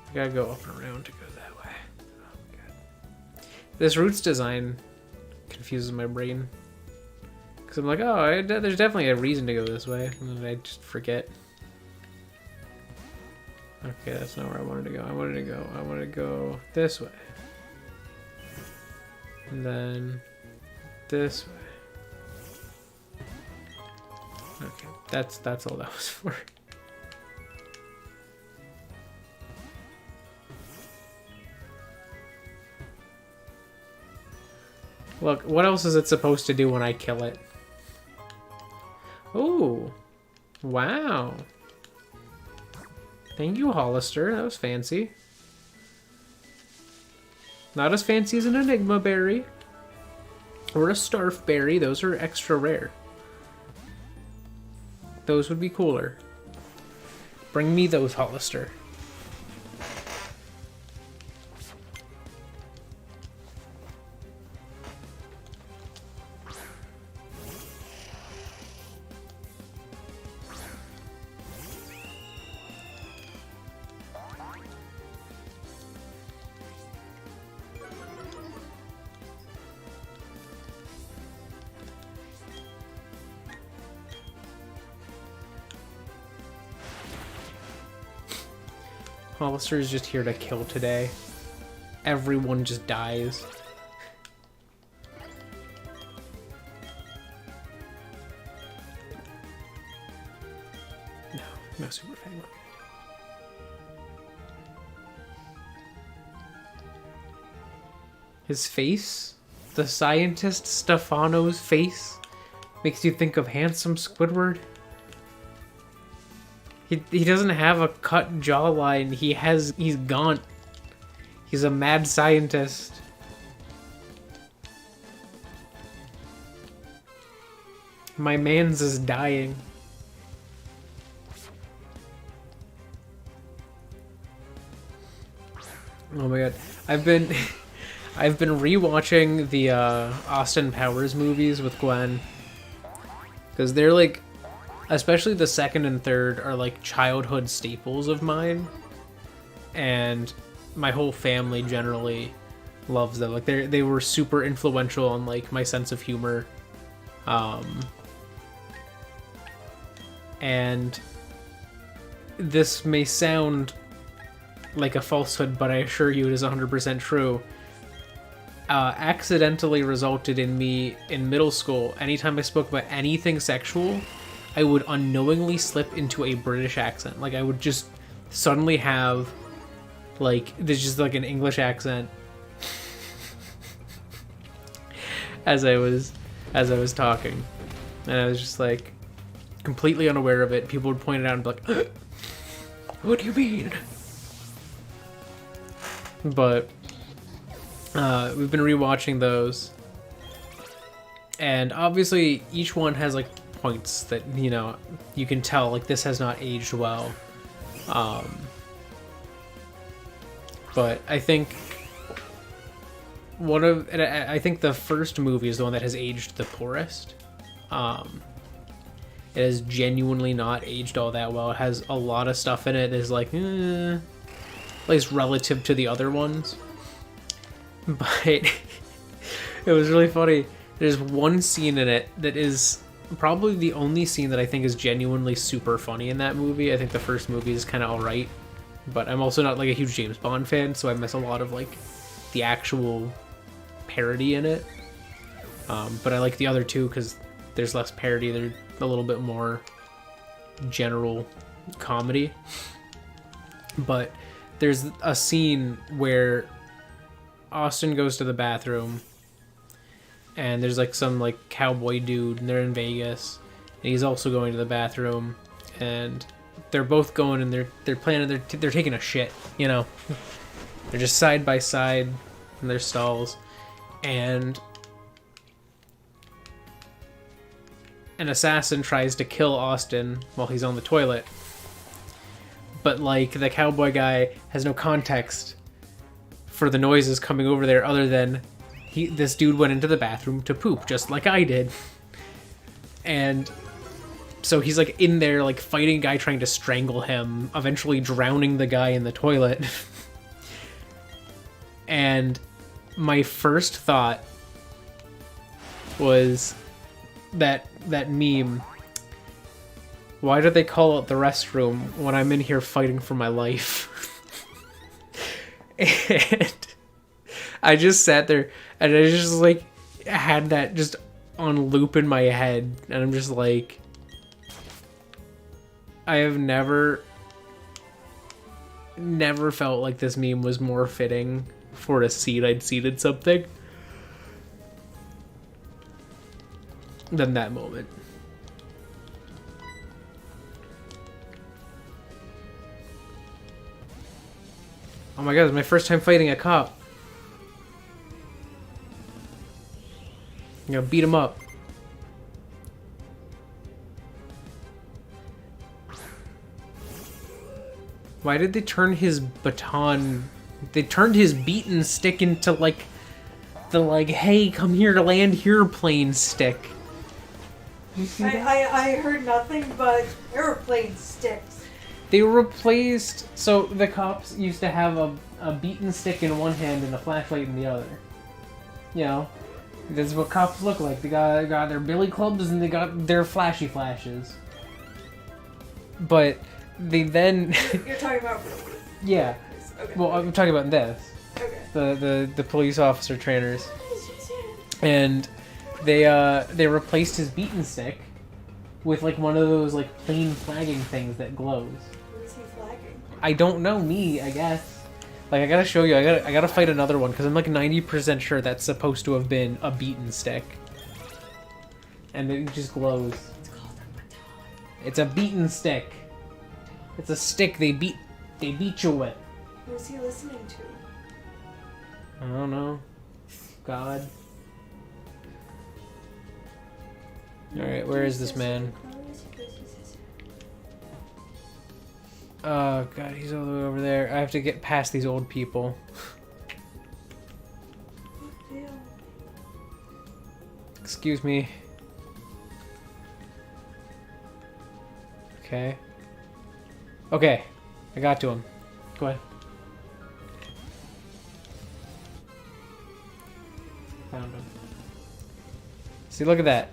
You gotta go up and around to go that way. Oh my god. This routes design confuses my brain. Because I'm like, oh, there's definitely a reason to go this way. And then I just forget. Okay, that's not where I wanted to go. I wanted to go this way. And then this way. Okay, that's all that was for. Look, what else is it supposed to do when I kill it? Ooh. Wow. Thank you, Hollister. That was fancy. Not as fancy as an Enigma Berry. Or a Starf Berry. Those are extra rare. Those would be cooler. Bring me those, Hollister. Hollister is just here to kill today. Everyone just dies. No super fang. His face? The scientist Stefano's face? Makes you think of handsome Squidward? He doesn't have a cut jawline. He's gaunt. He's a mad scientist. My man's is dying. Oh my god. I've been rewatching the Austin Powers movies with Gwen. Because they're like, especially the second and third are like childhood staples of mine, and my whole family generally loves them. Like they were super influential on like my sense of humor, and this may sound like a falsehood, but I assure you it is 100% true. Accidentally resulted in me in middle school. Anytime I spoke about anything sexual, I would unknowingly slip into a British accent. Like I would just suddenly have like there's just like an English accent as I was talking, and I was just like completely unaware of it. People would point it out and be like, "What do you mean?" But we've been rewatching those, and obviously each one has like points that, you know, you can tell like this has not aged well, but I think I think the first movie is the one that has aged the poorest. It has genuinely not aged all that well. It has a lot of stuff in it that is like at least relative to the other ones, but it was really funny. There's one scene in it that is probably the only scene that I think is genuinely super funny in that movie. I think the first movie is kind of alright, but I'm also not like a huge James Bond fan, so I miss a lot of like the actual parody in it. But I like the other two because there's less parody. They're a little bit more general comedy. But there's a scene where Austin goes to the bathroom, and there's like some like cowboy dude, and they're in Vegas, and he's also going to the bathroom, and they're both going and they're planning, they're taking a shit, you know. They're just side by side in their stalls, and an assassin tries to kill Austin while he's on the toilet. But, like, the cowboy guy has no context for the noises coming over there other than this dude went into the bathroom to poop, just like I did. And so he's, like, in there, like, fighting a guy trying to strangle him, eventually drowning the guy in the toilet. And my first thought was that meme, why do they call it the restroom when I'm in here fighting for my life? And I just sat there and I just like had that just on loop in my head, and I'm just like, I have never felt like this meme was more fitting for a seat I'd seated something than that moment. Oh my god, it's my first time fighting a cop. I'm gonna beat him up. Why did they turn his baton... They turned his beaten stick into, like, the, like, hey, come here to land here plane stick.
I heard nothing but airplane sticks.
They replaced... So, the cops used to have a beaten stick in one hand and a flashlight in the other. You know? That's what cops look like. They got their billy clubs and they got their flashy flashes. But they then...
You're talking about...
Yeah.
Okay.
Well, I'm talking about this.
Okay.
The police officer trainers. And they replaced his beaten stick with like one of those like plain flagging things that glows.
What is he flagging?
I don't know, I guess. Like, I gotta show you, I gotta fight another one, because I'm like 90% sure that's supposed to have been a beaten stick. And it just glows.
It's called a baton.
It's a beaten stick. It's a stick they beat you with.
What is he listening to?
I don't know. God. Alright, where is this man? Oh god, he's all the way over there. I have to get past these old people. Excuse me. Okay. Okay, I got to him. Go ahead. Found him. See, look at that.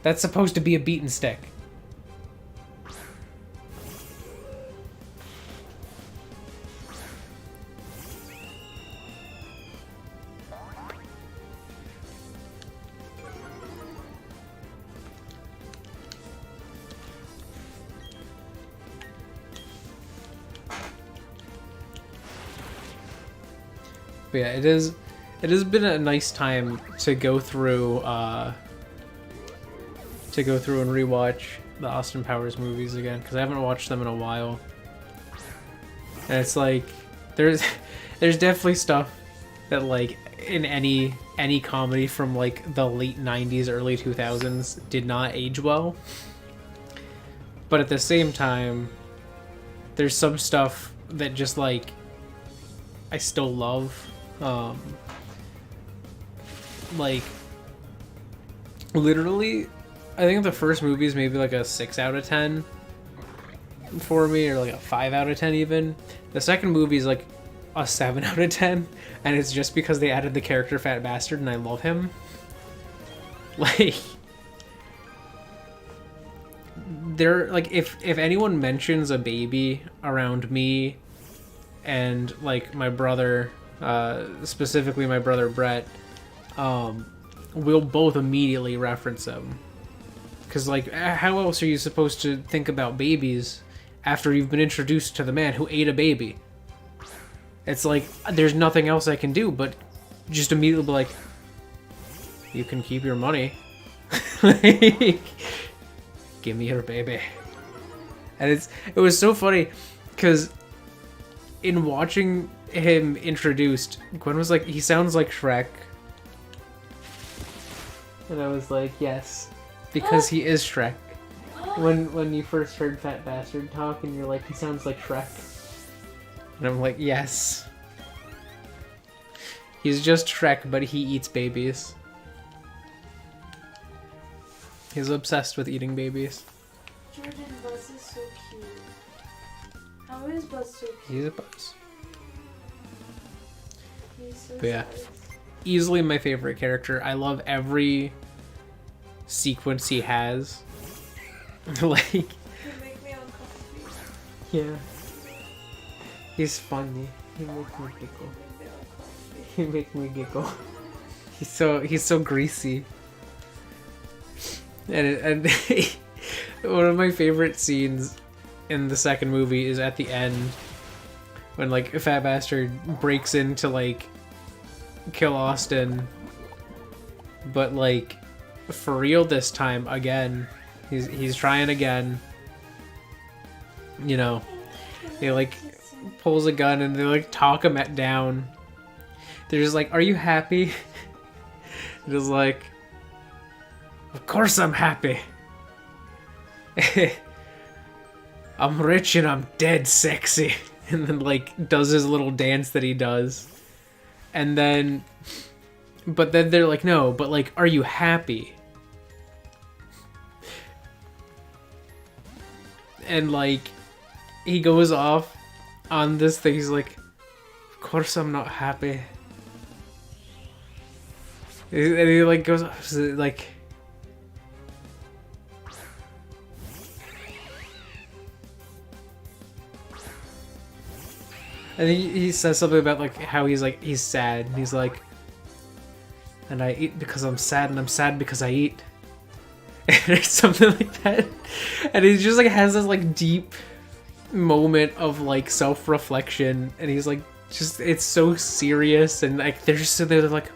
That's supposed to be a beaten stick. But yeah, it has been a nice time to go through and rewatch the Austin Powers movies again, because I haven't watched them in a while. And it's like there's definitely stuff that like in any comedy from like the late 90s, early 2000s did not age well. But at the same time, there's some stuff that just like I still love. Like literally I think the first movie is maybe like a 6 out of 10 for me, or like a 5 out of 10 even. The second movie is like a 7 out of 10, and it's just because they added the character Fat Bastard and I love him. Like there, like if anyone mentions a baby around me and like my brother, specifically my brother Brett, we'll both immediately reference him. Because, like, how else are you supposed to think about babies after you've been introduced to the man who ate a baby? It's like, there's nothing else I can do but just immediately be like, you can keep your money. Like, give me your baby. And it was so funny because in watching him introduced, Gwen was like, he sounds like Shrek. And I was like, yes, because he is Shrek. When you first heard Fat Bastard talk and you're like, he sounds like Shrek. And I'm like, yes. He's just Shrek, but he eats babies. He's obsessed with eating babies.
Jordan, Buzz is so cute. How is Buzz so cute?
He's a buzz.
He's so
But yeah.
nice.
Easily my favorite character. I love every sequence he has. Like,
You make me uncomfortable.
yeah. He's funny. He makes me giggle.
You make me uncomfortable.
He makes me giggle. He's so greasy. And one of my favorite scenes in the second movie is at the end when like a Fat Bastard breaks in to like kill Austin, but like for real this time again. He's trying again. You know, he like pulls a gun and they like talk him down. They're just like, "Are you happy?" Just like, "Of course I'm happy. I'm rich and I'm dead sexy." And then like does his little dance that he does. And then, but then they're like, "No, but like, are you happy?" And like, he goes off on this thing. He's like, "Of course I'm not happy." And he like goes like, and he says something about like how he's sad. And he's like, "And I eat because I'm sad, and I'm sad because I eat." Or something like that. And he just like has this like deep moment of like self-reflection, and he's like, just, it's so serious, and like they're just sitting there like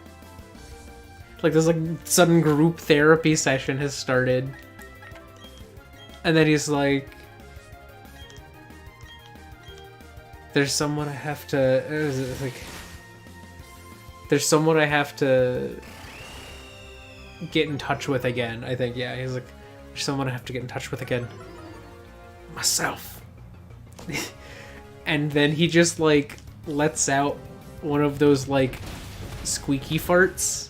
this like sudden group therapy session has started. And then he's like, there's someone I have to get in touch with again, I think. Yeah, he's like, there's someone I have to get in touch with again. Myself. And then he just like lets out one of those like squeaky farts.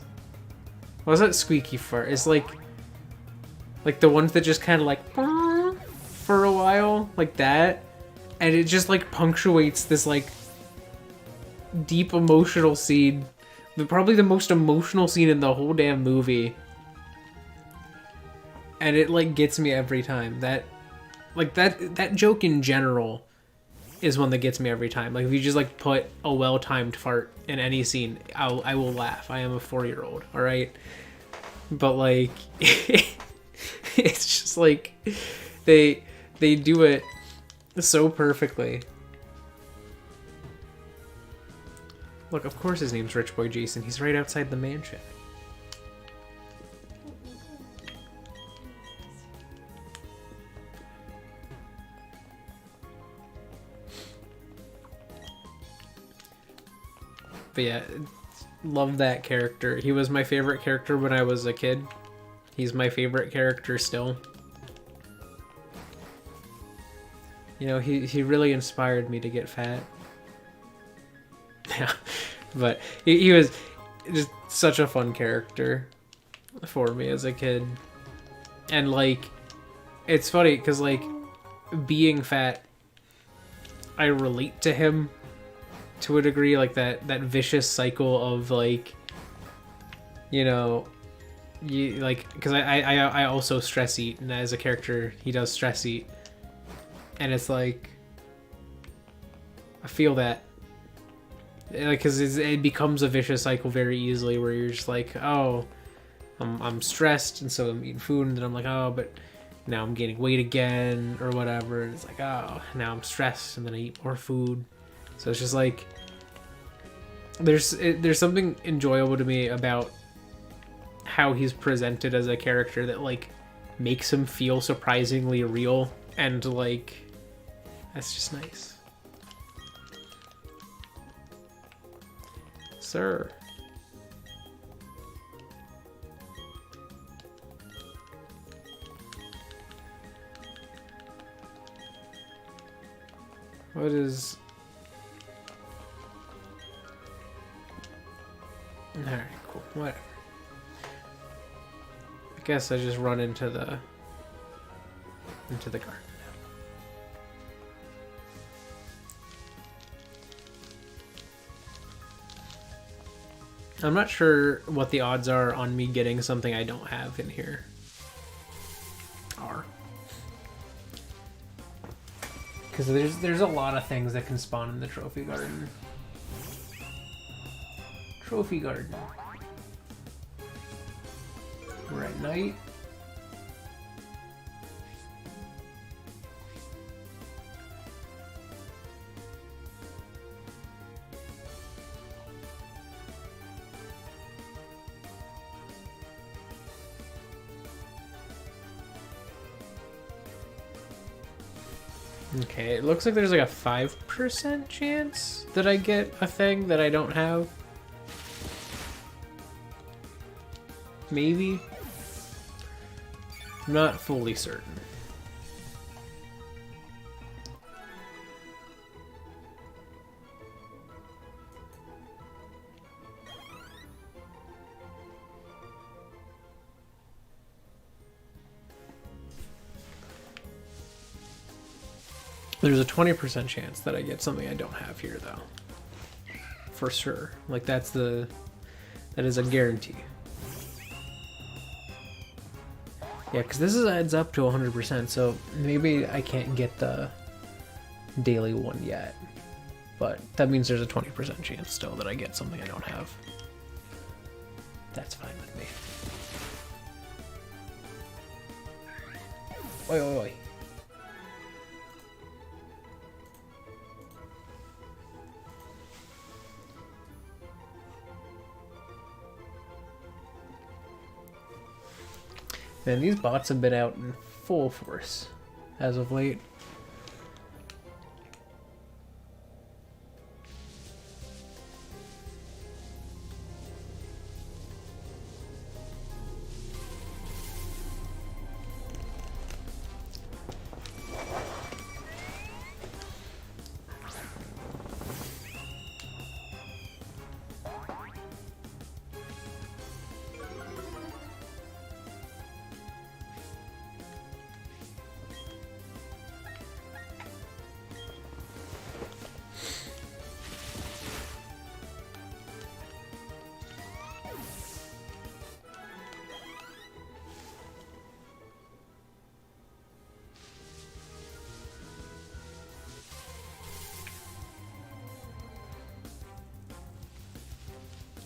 What was that squeaky fart? It's like the ones that just kind of like for a while, like that. And it just like punctuates this like deep emotional scene. Probably the most emotional scene in the whole damn movie. And it like gets me every time. That joke in general is one that gets me every time. Like if you just like put a well-timed fart in any scene, I will laugh. I am a 4-year-old, all right? But like it's just like they do it so perfectly. Look, of course his name's Rich Boy Jason. He's right outside the mansion. But yeah, love that character. He was my favorite character when I was a kid. He's my favorite character still. You know, he really inspired me to get fat. Yeah, but he was just such a fun character for me as a kid. And like, it's funny because like being fat, I relate to him to a degree, like that vicious cycle of like, you know, you like, because I also stress eat, and as a character he does stress eat, and it's like I feel that. Like, cause it becomes a vicious cycle very easily, where you're just like, oh, I'm stressed, and so I'm eating food, and then I'm like, oh, but now I'm gaining weight again, or whatever. And it's like, oh, now I'm stressed, and then I eat more food. So it's just like, there's something enjoyable to me about how he's presented as a character that like makes him feel surprisingly real And, like, that's just nice. Sir. What is... Alright, cool. Whatever. I guess I just run into the garden now. I'm not sure what the odds are on me getting something I don't have in here. Because there's a lot of things that can spawn in the trophy garden. Trophy garden. We're at night. Okay, it looks like there's like a 5% chance that I get a thing that I don't have. Maybe. I'm not fully certain. There's a 20% chance that I get something I don't have here, though. For sure. Like, that is a guarantee. Yeah, because this adds up to 100%, so maybe I can't get the daily one yet. But that means there's a 20% chance still that I get something I don't have. That's fine with me. Oi, oi, oi. Man, these bots have been out in full force as of late.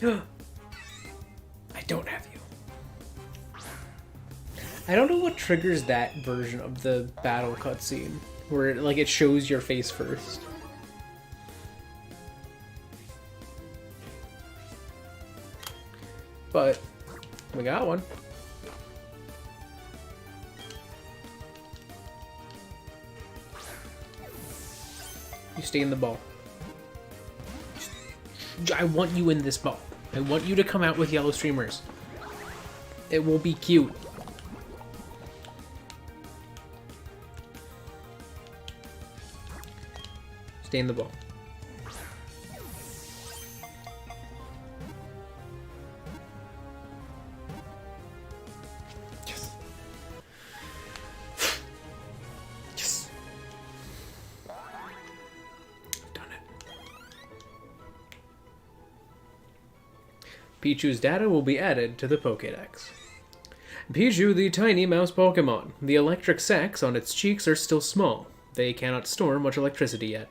I don't have you. I don't know what triggers that version of the battle cutscene, where it shows your face first. But we got one. You stay in the ball. I want you in this ball. I want you to come out with yellow streamers. It will be cute. Stay in the ball. Yes. Yes. Done it. Pichu's data will be added to the Pokédex. Pichu, the tiny mouse Pokémon. The electric sacs on its cheeks are still small. They cannot store much electricity yet.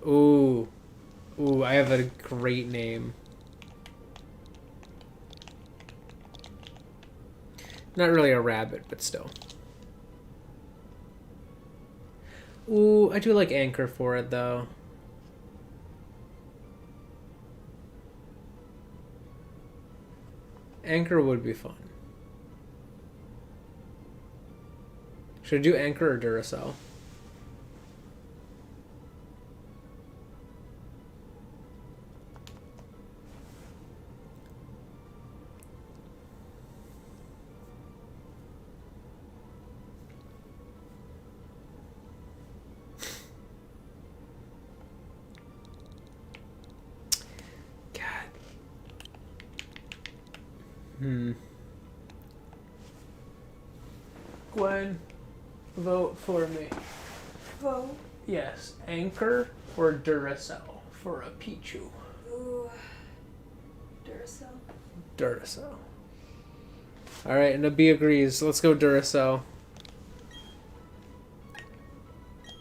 Ooh. Ooh, I have a great name. Not really a rabbit, but still. Ooh, I do like Anchor for it, though. Anchor would be fun. Should I do Anchor or Duracell? Gwen, vote for me.
Vote.
Yes, Anchor or Duracell for a Pichu.
Ooh. Duracell.
Duracell. Alright, and a B agrees. Let's go Duracell.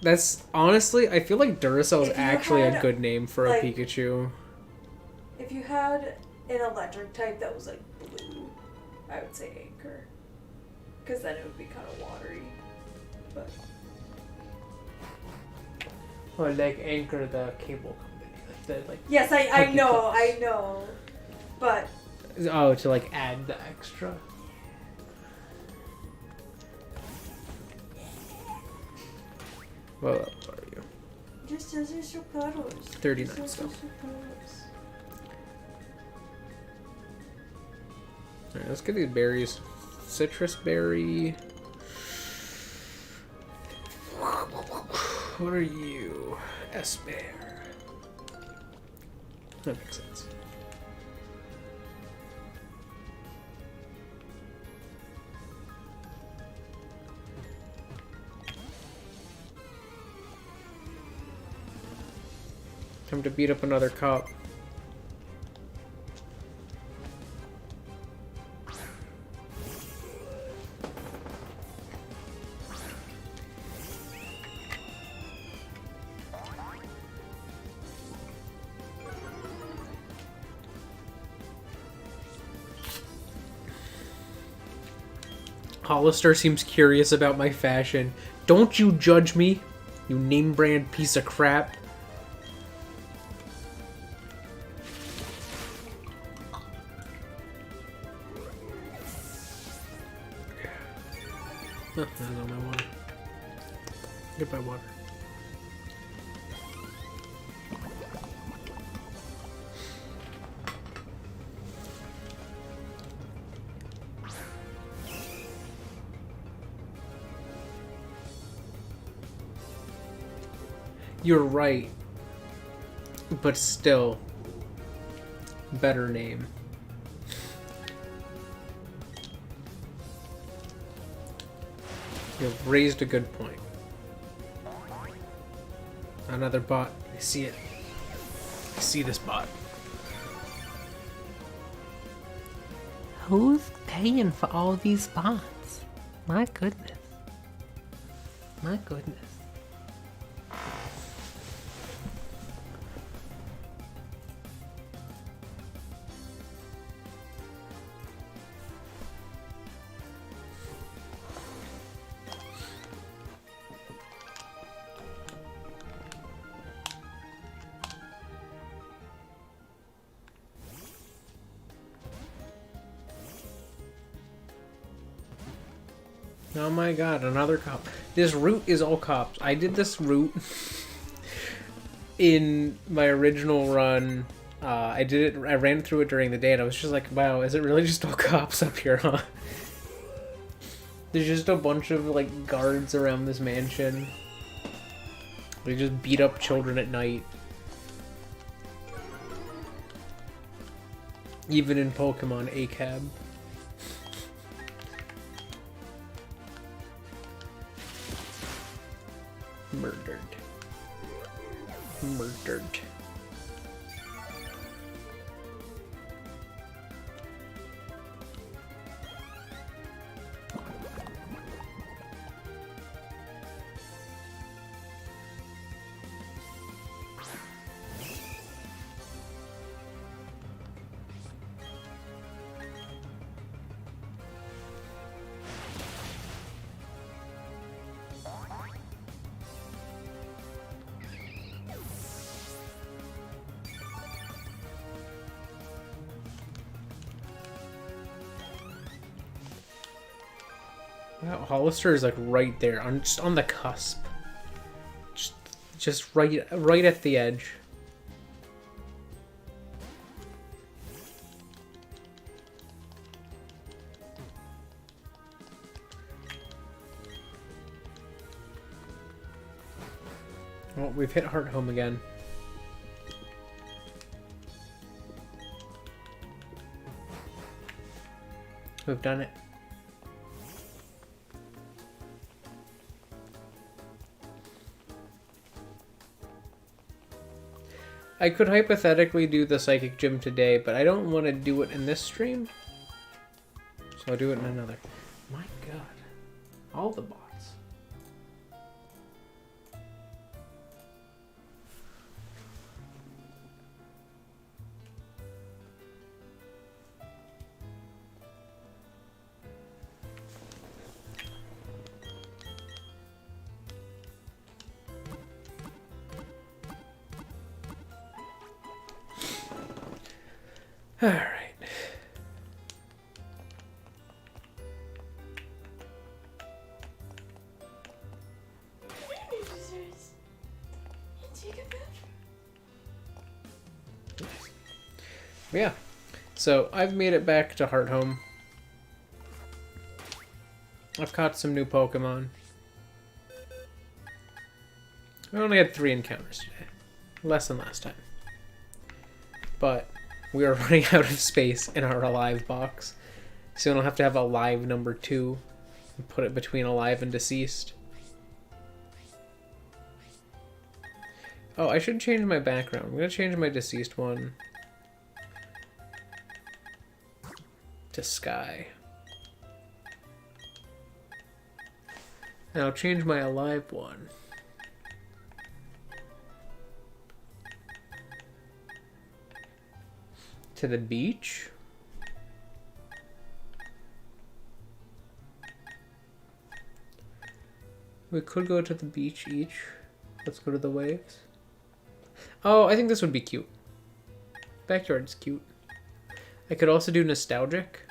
That's, honestly, I feel like Duracell is actually a good name for a Pikachu.
If you had an electric type that was like blue, I would say Anchor. Because then it would be kind of watery. But.
Or like Anchor, the cable company.
Yes, I know. But.
Oh, to like add the extra. Well, what are you?
Just as your puddles.
39 still. Alright, let's get these berries. Citrus berry. What are you? S-bear. That makes sense. Time to beat up another cop. Hollister seems curious about my fashion. Don't you judge me, you name brand piece of crap. Oh, there's all my water. Get my water. You're right, but still, better name. You've raised a good point. Another bot. I see it. I see this bot. Who's paying for all these bots? My goodness. My goodness. Oh my god, another cop. This route is all cops. I did this route in my original run. I ran through it during the day and I was just like, wow, is it really just all cops up here, huh? There's just a bunch of, like, guards around this mansion. They just beat up children at night. Even in Pokemon, ACAB. Murdered. Murdered. Wow, Hollister is like right there, just on the cusp. Just right at the edge. Well, we've hit Heart Home again. We've done it. I could hypothetically do the Psychic Gym today, but I don't want to do it in this stream. So I'll do it in another. My god. All the bots. All right. Yeah. So I've made it back to Heart Home. I've caught some new Pokemon. We only had 3 encounters today. Less than last time. But we are running out of space in our Alive box. So we'll have to have Alive number 2 and put it between Alive and Deceased. Oh, I should change my background. I'm going to change my Deceased one to Sky. And I'll change my Alive one to the beach. We could go to the beach each. Let's go to the waves. Oh, I think this would be cute. Backyard's cute. I could also do nostalgic.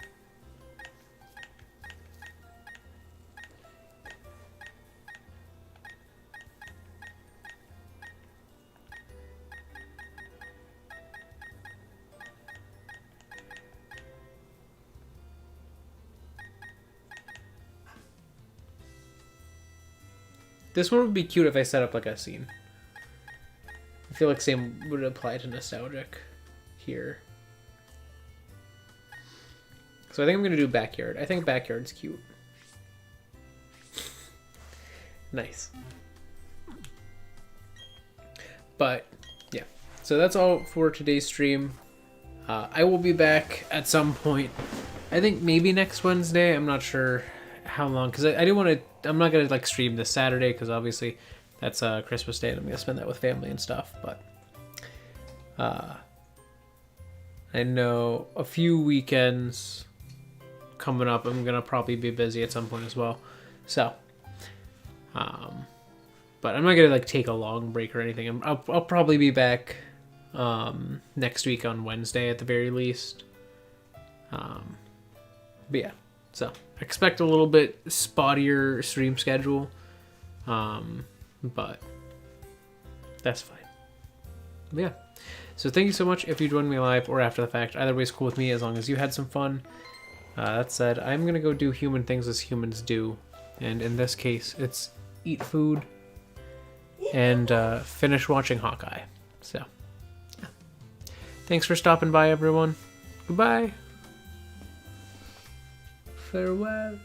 This one would be cute if I set up like a scene. I feel like same would apply to nostalgic here. So I think I'm going to do backyard. I think backyard's cute. Nice. But yeah, so that's all for today's stream. I will be back at some point. I think maybe next Wednesday. I'm not sure how long, because I do want to. I'm not gonna like stream this Saturday because obviously that's Christmas Day and I'm gonna spend that with family and stuff. But I know a few weekends coming up. I'm gonna probably be busy at some point as well. So, but I'm not gonna like take a long break or anything. I'll probably be back next week on Wednesday at the very least. But yeah, so expect a little bit spottier stream schedule, but that's fine. But yeah, so thank you so much if you joined me live or after the fact. Either way is cool with me as long as you had some fun. That said, I'm gonna go do human things as humans do, and in this case it's eat food and finish watching Hawkeye. So yeah. Thanks for stopping by, everyone. Goodbye. Farewell.